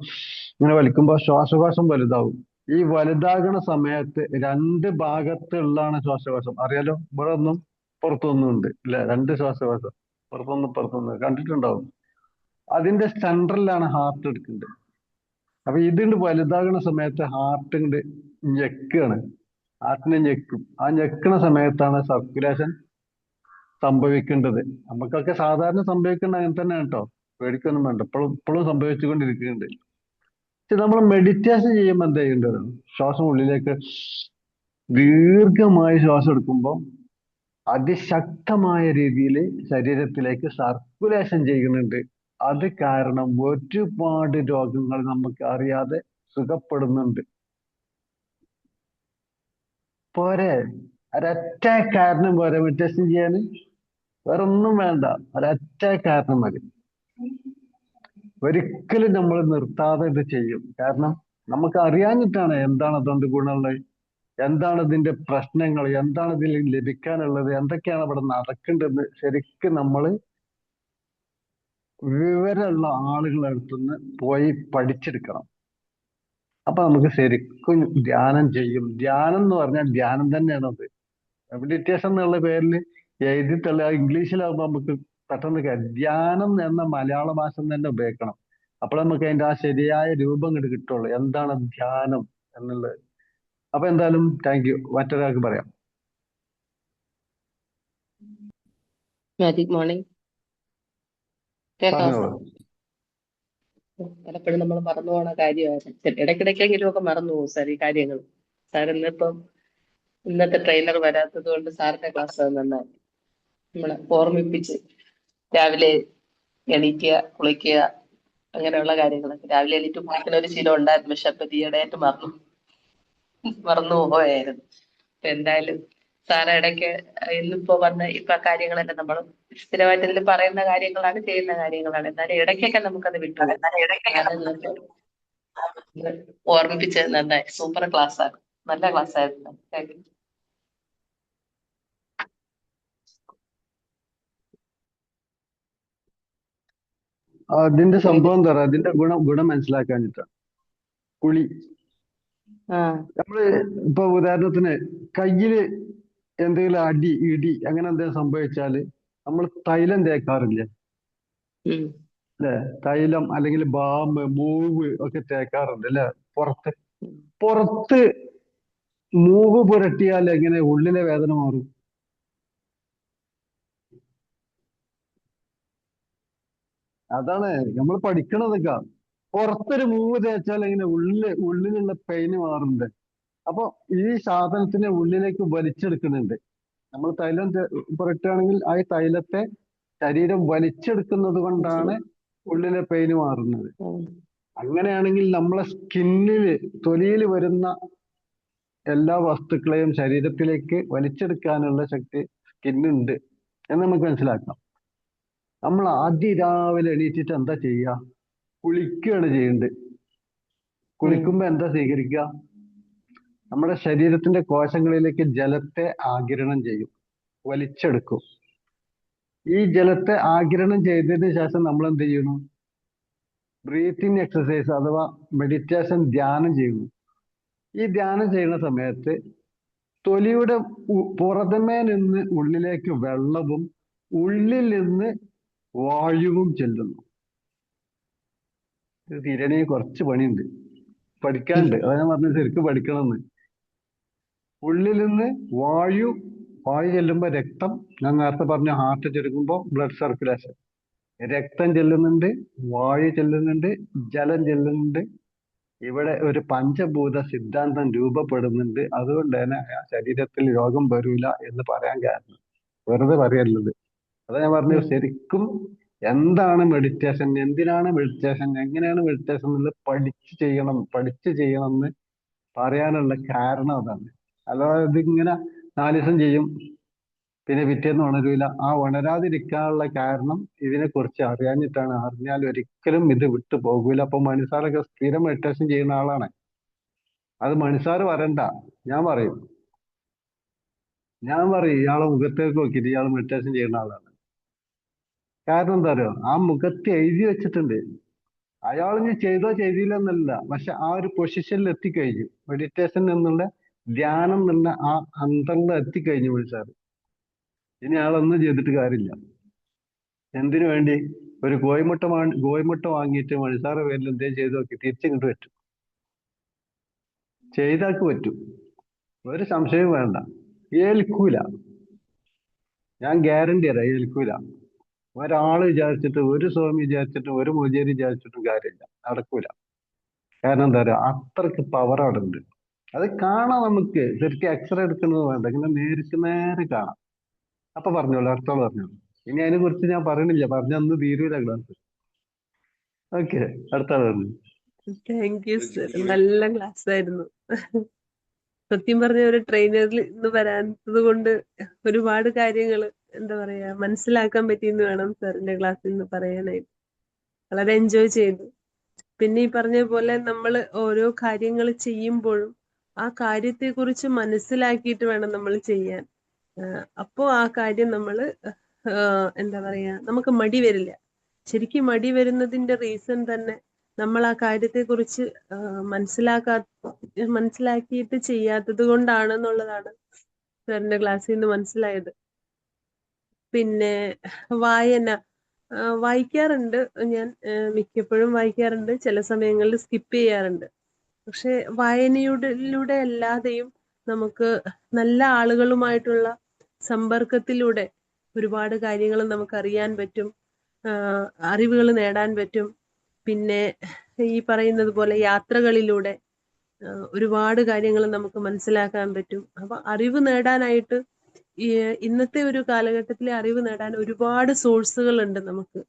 ഇങ്ങനെ വലിക്കുമ്പോൾ ശ്വാസകോശം വലുതാവും. ഈ വലുതാകുന്ന സമയത്ത് രണ്ട് ഭാഗത്തുള്ളതാണ് ശ്വാസകോശം. അറിയാലോ, ഇവിടെ ഒന്നും പുറത്തൊന്നും ഉണ്ട്, അല്ലെ? രണ്ട് ശ്വാസകോശം, പുറത്തൊന്നും കണ്ടിട്ടുണ്ടാവും. അതിന്റെ സെൻട്രലിലാണ് ഹാർട്ട് എടുക്കുന്നത്. അപ്പൊ ഇതിണ്ട് വലുതാകുന്ന സമയത്ത് ഹാർട്ട് ഇങ്ങോട്ട് ഞെക്കുകയാണ്, ഹാർട്ടിനെ ഞെക്കും. ആ ഞെക്കണ സമയത്താണ് സർക്കുലേഷൻ സംഭവിക്കേണ്ടത്. നമുക്കൊക്കെ സാധാരണ സംഭവിക്കേണ്ടത് അങ്ങനെ തന്നെ കേട്ടോ, പേടിക്കൊന്നും വേണ്ട. ഇപ്പോഴും സംഭവിച്ചുകൊണ്ടിരിക്കുന്നുണ്ട്. പക്ഷെ നമ്മൾ മെഡിറ്റേഷൻ ചെയ്യുമ്പോൾ എന്താ ചെയ്യേണ്ടത്? ശ്വാസം ഉള്ളിലേക്ക് ദീർഘമായി ശ്വാസം എടുക്കുമ്പോൾ അതിശക്തമായ രീതിയിൽ ശരീരത്തിലേക്ക് സർക്കുലേഷൻ ചെയ്യുന്നുണ്ട്. അത് കാരണം ഒരുപാട് രോഗങ്ങൾ നമുക്ക് അറിയാതെ സുഖപ്പെടുന്നുണ്ട്. പോരെ? ഒരൊറ്റ കാരണം പോരെ മെഡിറ്റേഷൻ ചെയ്യാൻ? വേറെ ഒന്നും വേണ്ട, ഒരൊറ്റ കാരണം മതി. ഒരിക്കലും നമ്മൾ നിർത്താതെ ഇത് ചെയ്യും. കാരണം നമുക്ക് അറിയാഞ്ഞിട്ടാണ് എന്താണ് അതുകൊണ്ട് ഗുണമുള്ളത്, എന്താണ് ഇതിന്റെ പ്രശ്നങ്ങൾ, എന്താണ് ഇതിൽ ലഭിക്കാനുള്ളത്, എന്തൊക്കെയാണ് ഇവിടെ നടക്കേണ്ടതെന്ന് ശരിക്കും നമ്മൾ വിവരമുള്ള ആളുകളുടെ അടുത്തുനിന്ന് പോയി പഠിച്ചെടുക്കണം. അപ്പൊ നമുക്ക് ശരിക്കും ധ്യാനം ചെയ്യും. ധ്യാനം എന്ന് പറഞ്ഞാൽ ധ്യാനം തന്നെയാണ് അത്. മെഡിറ്റേഷൻ എന്നുള്ള പേരിൽ എഴുതി തള്ളുക, ഇംഗ്ലീഷിലാവുമ്പോൾ നമുക്ക് പെട്ടെന്ന് ധ്യാനം എന്ന മലയാള ഭാഷ തന്നെ ഉപയോഗിക്കണം. അപ്പോൾ നമുക്ക് അതിന്റെ ആ ശരിയായ രൂപം ഇങ്ങോട്ട് കിട്ടുള്ളൂ, എന്താണ് ധ്യാനം എന്നുള്ളത്. അപ്പൊ എന്തായാലും താങ്ക് യു. മറ്റൊരാൾക്ക് പറയാം. മാജിക് മോർണിംഗ് കേട്ടോ സാർ? പറഞ്ഞോളൂ. പലപ്പോഴും നമ്മൾ മറന്നു പോണ കാര്യമാണ്. ഇടയ്ക്കിടയ്ക്കെങ്കിലും ഒക്കെ മറന്നു പോകും സാർ ഈ കാര്യങ്ങൾ. സാർ ഇന്നത്തെ ട്രെയിനർ വരാത്തത് കൊണ്ട് സാറിന്റെ ക്ലാസ് നന്നായി നമ്മളെ ഓർമ്മിപ്പിച്ച്, രാവിലെ എണീക്കുക, കുളിക്കുക, അങ്ങനെയുള്ള കാര്യങ്ങളൊക്കെ. രാവിലെ എണീറ്റ് കുളിക്കുന്ന ഒരു ശീലം ഉണ്ടായിരുന്നു, പക്ഷെ അപ്പൊ ഈയിടെയായിട്ട് മറന്നു പോയായിരുന്നു. അപ്പൊ എന്തായാലും സാറ് ഇടയ്ക്ക് ഇന്നിപ്പോ ഇപ്പൊ കാര്യങ്ങളെല്ലാം നമ്മൾ സ്ഥിരമായിട്ട് ഇതിൽ പറയുന്ന കാര്യങ്ങളാണ്, ചെയ്യുന്ന കാര്യങ്ങളാണ്. എന്നാലും ഇടയ്ക്കൊക്കെ നമുക്കത് ഓർമ്മിപ്പിച്ചത് നന്നായി. സൂപ്പർ ക്ലാസ് ആണ്, നല്ല ക്ലാസ് ആയിരുന്നു. Thank you. അതിന്റെ സംഭവം എന്താ പറയുക, അതിന്റെ ഗുണം മനസ്സിലാക്കാഞ്ഞിട്ടാണ്. കുളി, നമ്മള് ഇപ്പൊ ഉദാഹരണത്തിന് കയ്യില് എന്തെങ്കിലും ഇടി അങ്ങനെ എന്തെങ്കിലും സംഭവിച്ചാല് നമ്മൾ തൈലം തേക്കാറില്ല, അല്ലെ? തൈലം അല്ലെങ്കിൽ ബാമ്പ്, മൂവ് ഒക്കെ തേക്കാറുണ്ട്, അല്ലെ? പുറത്ത് മൂവ് പുരട്ടിയാൽ എങ്ങനെ ഉള്ളിലെ വേദന മാറും? അതാണ് നമ്മൾ പഠിക്കണതൊക്കെ. പുറത്തൊരു മൂവ് തേച്ചാൽ എങ്ങനെ ഉള്ളിലുള്ള പെയിന് മാറുന്നുണ്ട്. അപ്പൊ ഈ സാധനത്തിനെ ഉള്ളിലേക്ക് വലിച്ചെടുക്കുന്നുണ്ട്. നമ്മൾ തൈലം പുരട്ടുകയാണെങ്കിൽ ആ തൈലത്തെ ശരീരം വലിച്ചെടുക്കുന്നത് കൊണ്ടാണ് ഉള്ളിലെ പെയിന് മാറുന്നത്. അങ്ങനെയാണെങ്കിൽ നമ്മളെ തൊലിയിൽ വരുന്ന എല്ലാ വസ്തുക്കളെയും ശരീരത്തിലേക്ക് വലിച്ചെടുക്കാനുള്ള ശക്തി സ്കിന്നുണ്ട് എന്ന് നമുക്ക് മനസ്സിലാക്കാം. നമ്മൾ അതിരാവിലെ എണീറ്റിട്ട് എന്താ ചെയ്യുക? കുളിക്കുകയാണ് ചെയ്യേണ്ടത്. കുളിക്കുമ്പോ എന്താ സ്വീകരിക്കുക? നമ്മുടെ ശരീരത്തിന്റെ കോശങ്ങളിലേക്ക് ജലത്തെ ആഗിരണം ചെയ്യും, വലിച്ചെടുക്കും. ഈ ജലത്തെ ആഗിരണം ചെയ്തതിന് ശേഷം നമ്മൾ എന്ത് ചെയ്യുന്നു? ബ്രീത്തിങ് എക്സസൈസ് അഥവാ മെഡിറ്റേഷൻ, ധ്യാനം ചെയ്യുന്നു. ഈ ധ്യാനം ചെയ്യുന്ന സമയത്ത് തൊലിയുടെ പുറമേ നിന്ന് ഉള്ളിലേക്ക് വെള്ളവും ഉള്ളിൽ നിന്ന് വായുവും ചെല്ലുന്നു. ഇത് തിരിയണമെങ്കിൽ കുറച്ച് പണിയുണ്ട്, പഠിക്കാനുണ്ട്. അതാ ഞാൻ പറഞ്ഞത് ശരിക്കും പഠിക്കണമെന്ന്. ഉള്ളിൽ നിന്ന് വായു ചെല്ലുമ്പോൾ രക്തം, ഞാൻ നേരത്തെ പറഞ്ഞ ഹാർട്ട് ചുരുങ്ങുമ്പോൾ ബ്ലഡ് സർക്കുലേഷൻ, രക്തം ചെല്ലുന്നുണ്ട്, വായു ചെല്ലുന്നുണ്ട്, ജലം ചെല്ലുന്നുണ്ട്. ഇവിടെ ഒരു പഞ്ചഭൂത സിദ്ധാന്തം രൂപപ്പെടുന്നുണ്ട്. അതുകൊണ്ട് തന്നെ ആ ശരീരത്തിൽ രോഗം വരൂല എന്ന് പറയാൻ കാരണം, വെറുതെ പറയല്ലത്. അതാ ഞാൻ പറഞ്ഞത് ശരിക്കും എന്താണ് മെഡിറ്റേഷൻ, എന്തിനാണ് മെഡിറ്റേഷൻ, എങ്ങനെയാണ് മെഡിറ്റേഷൻ എന്നുള്ളത് പഠിച്ച് ചെയ്യണം എന്ന് പറയാനുള്ള കാരണം അതാണ്. അല്ലാതെ ഇതിങ്ങനെ 4 ദിവസം ചെയ്യും പിന്നെ പിറ്റേന്ന് ഉണരൂല. ആ ഉണരാതിരിക്കാനുള്ള കാരണം ഇതിനെ കുറിച്ച് അറിയാഞ്ഞിട്ടാണ്. അറിഞ്ഞാൽ ഒരിക്കലും ഇത് വിട്ടു പോകൂല. അപ്പൊ മനുസാറൊക്കെ സ്ഥിരം മെഡിറ്റേഷൻ ചെയ്യുന്ന ആളാണ്. അത് മനുസാറ് പറയണ്ട, ഞാൻ പറയും ഇയാളെ മുഖത്തേക്ക് നോക്കിയിട്ട് ഇയാൾ മെഡിറ്റേഷൻ ചെയ്യുന്ന ആളാണ്. കാരണം എന്താ അറിയോ, ആ മുഖത്ത് എഴുതി വെച്ചിട്ടുണ്ട്. അയാൾ ഇനി ചെയ്തോ ചെയ്തില്ല എന്നല്ല, പക്ഷെ ആ ഒരു പൊസിഷനിൽ എത്തിക്കഴിഞ്ഞു. മെഡിറ്റേഷൻ എന്നുള്ള ധ്യാനം എന്നുള്ള ആ അന്തറിൽ എത്തിക്കഴിഞ്ഞു മനുഷ്യർ. ഇനി അയാളൊന്നും ചെയ്തിട്ട് കാര്യമില്ല. എന്തിനു വേണ്ടി? ഒരു കോഴിമുട്ട വാങ്ങിയിട്ട് മനുസാറെ പേരിൽ എന്തെങ്കിലും ചെയ്ത് നോക്കി, തിരിച്ചിങ്ങോട്ട് പറ്റും. ചെയ്താക്ക് പറ്റും, ഒരു സംശയവും വേണ്ട. ഏൽക്കൂല, ഞാൻ ഗ്യാരണ്ടി തരാം, ഏൽക്കൂല. ഒരാള് വിചാരിച്ചിട്ട്, ഒരു സ്വാമി വിചാരിച്ചിട്ടും, ഒരു മൂജേരി വിചാരിച്ചിട്ടും കാര്യമില്ല, നടക്കൂല. കാരണം എന്താ പറയുക, അത്രക്ക് പവർ അവിടെ ഉണ്ട്. അത് കാണാം നമുക്ക്. ശരിക്കും എക്സ്റേ എടുക്കുന്നത് വേണ്ട, ഇങ്ങനെ നേരെ കാണാം. അപ്പൊ പറഞ്ഞോളൂ, അടുത്തോളം പറഞ്ഞോളൂ. ഇനി അതിനെ കുറിച്ച് ഞാൻ പറയണില്ല, പറഞ്ഞന്ന് തീരൂല ക്ലാസ്. ഓക്കെ, അടുത്താൾ പറഞ്ഞു. താങ്ക് യു സർ, നല്ല ക്ലാസ് ആയിരുന്നു. സത്യം പറഞ്ഞ ഒരു ട്രെയിനറിൽ ഇന്ന് വരാത്തത് കൊണ്ട് ഒരുപാട് കാര്യങ്ങൾ എന്താ പറയാ മനസ്സിലാക്കാൻ പറ്റിയെന്ന് വേണം സാറിന്റെ ക്ലാസ്സിൽ നിന്ന് പറയാനായിട്ട്. വളരെ എൻജോയ് ചെയ്തു. പിന്നെ ഈ പറഞ്ഞ പോലെ നമ്മൾ ഓരോ കാര്യങ്ങൾ ചെയ്യുമ്പോഴും ആ കാര്യത്തെക്കുറിച്ച് മനസ്സിലാക്കിയിട്ട് വേണം നമ്മൾ ചെയ്യാൻ. അപ്പോൾ ആ കാര്യം നമ്മൾ എന്താ പറയാ, നമുക്ക് മടി വരില്ല. ശരിക്കും മടി വരുന്നതിന്റെ റീസൺ തന്നെ നമ്മൾ ആ കാര്യത്തെക്കുറിച്ച് മനസ്സിലാക്കിയിട്ട് ചെയ്യാത്തത് കൊണ്ടാണെന്നുള്ളതാണ് സാറിന്റെ ക്ലാസ്സിൽ നിന്ന് മനസ്സിലായത്. പിന്നെ വായന വായിക്കാറുണ്ട് ഞാൻ, മിക്കപ്പോഴും വായിക്കാറുണ്ട്, ചില സമയങ്ങളിൽ സ്കിപ്പ് ചെയ്യാറുണ്ട്. പക്ഷെ വായനയിലൂടെ അല്ലാതെയും നമുക്ക് നല്ല ആളുകളുമായിട്ടുള്ള സമ്പർക്കത്തിലൂടെ ഒരുപാട് കാര്യങ്ങൾ നമുക്ക് അറിയാൻ പറ്റും, അറിവുകൾ നേടാൻ പറ്റും. പിന്നെ ഈ പറയുന്നത് പോലെ യാത്രകളിലൂടെ ഒരുപാട് കാര്യങ്ങൾ നമുക്ക് മനസ്സിലാക്കാൻ പറ്റും. അപ്പൊ അറിവ് നേടാനായിട്ട് ഇന്നത്തെ ഒരു കാലഘട്ടത്തിലെ അറിവ് നേടാൻ ഒരുപാട് സോഴ്സുകൾ ഉണ്ട് നമുക്ക്.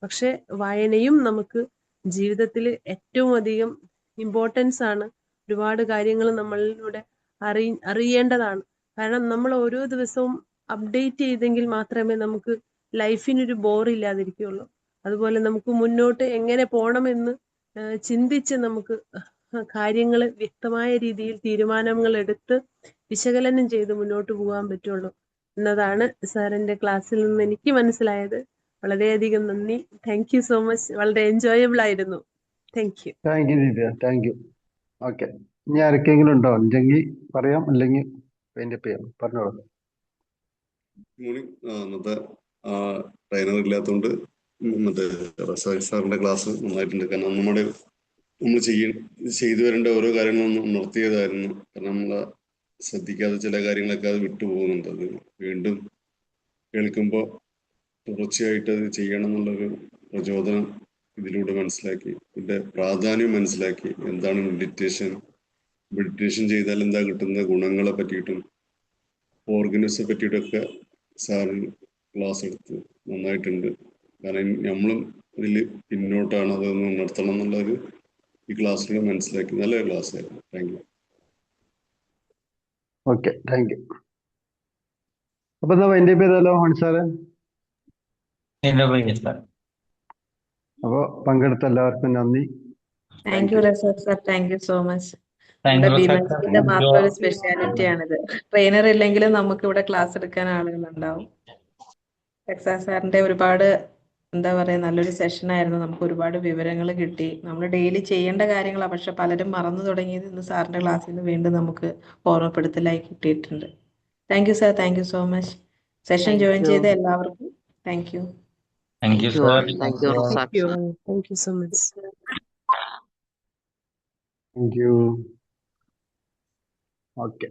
പക്ഷെ വായനയും നമുക്ക് ജീവിതത്തിൽ ഏറ്റവും അധികം ഇമ്പോർട്ടൻസ് ആണ്. ഒരുപാട് കാര്യങ്ങൾ നമ്മളിലൂടെ അറിയേണ്ടതാണ്. കാരണം നമ്മൾ ഓരോ ദിവസവും അപ്ഡേറ്റ് ചെയ്തെങ്കിൽ മാത്രമേ നമുക്ക് ലൈഫിനൊരു ബോറില്ലാതിരിക്കുകയുള്ളൂ. അതുപോലെ നമുക്ക് മുന്നോട്ട് എങ്ങനെ പോകണമെന്ന് ചിന്തിച്ച് നമുക്ക് കാര്യങ്ങൾ വ്യക്തമായ രീതിയിൽ തീരുമാനങ്ങൾ എടുത്ത് വിശകലനം ചെയ്ത് മുന്നോട്ട് പോകാൻ പറ്റുള്ളൂ എന്നതാണ് സാറിന്റെ ക്ലാസ്സിൽ നിന്ന് എനിക്ക് മനസ്സിലായത്. വളരെയധികം നന്ദി. Thank you so much. വളരെ എൻജോയബിൾ ആയിരുന്നു. Thank you. Thank you Divya, thank you. Okay, ഇനി ആർക്കെങ്കിലും ഉണ്ടോ? ഉണ്ടെങ്കിൽ പറയാം, അല്ലെങ്കിൽ അതിന്റെ പേര് പറഞ്ഞോളൂ. അന്നത്തെ ട്രെയിനർ ഇല്ലാത്തതുകൊണ്ട് മറ്റേ റസാഖ് സാറിന്റെ ക്ലാസ് നന്നായിട്ടുണ്ട്. കാരണം നമ്മൾ ചെയ്തു വരേണ്ട ഓരോ കാര്യങ്ങളും ഉണർത്തിയതായിരുന്നു. കാരണം നമ്മളെ ശ്രദ്ധിക്കാതെ ചില കാര്യങ്ങളൊക്കെ അത് വിട്ടുപോകുന്നുണ്ട്. അത് വീണ്ടും കേൾക്കുമ്പോൾ തുടർച്ചയായിട്ട് അത് ചെയ്യണം എന്നുള്ളൊരു പ്രചോദനം ഇതിലൂടെ മനസ്സിലാക്കി, ഇതിന്റെ പ്രാധാന്യം മനസ്സിലാക്കി. എന്താണ് മെഡിറ്റേഷൻ ചെയ്താൽ എന്താ കിട്ടുന്ന ഗുണങ്ങളെ പറ്റിയിട്ടും ഓർഗനൈസെ പറ്റിയിട്ടൊക്കെ സാറിന് ക്ലാസ് എടുത്ത് നന്നായിട്ടുണ്ട്. കാരണം നമ്മളും ഇതിൽ പിന്നോട്ടാണ്, അതൊന്ന് ഉണർത്തണം എന്നുള്ളൊരു ഈ ക്ലാസ്സിലൂടെ മനസ്സിലാക്കി. നല്ലൊരു ക്ലാസ് ആയിരുന്നു. Thank you. Okay, thank you. അപ്പൊ എന്താ എന്റെ പേരല്ലോ ഹൺസാറെ. അപ്പൊ പങ്കെടുത്ത എല്ലാവർക്കും നന്ദി. Thank you Razak sir, thank you so much. ഇവിടെ ബിമൻസിന്റെ മാത്രം ഒരു സ്പെഷ്യാലിറ്റി ആണിത്. ട്രെയിനർ ഇല്ലെങ്കിലും നമുക്ക് ഇവിടെ ക്ലാസ് എടുക്കാൻ ആളുകളുണ്ടാവും. റസാഖ് സാറിന്റെ ഒരുപാട് എന്താ പറയാ നല്ലൊരു സെഷൻ ആയിരുന്നു. നമുക്ക് ഒരുപാട് വിവരങ്ങൾ കിട്ടി. നമ്മൾ ഡെയിലി ചെയ്യേണ്ട കാര്യങ്ങളാണ്, പക്ഷെ പലരും മറന്നു തുടങ്ങിയത് ഇന്ന് സാറിന്റെ ക്ലാസ്സിൽ നിന്ന് വീണ്ടും നമുക്ക് ഓർമ്മപ്പെടുത്തലായി കിട്ടിയിട്ടുണ്ട്. Thank you sir, thank you so much. Session join ചെയ്ത എല്ലാവർക്കും thank you. Thank you sir. Thank you so much. Thank U. Okay.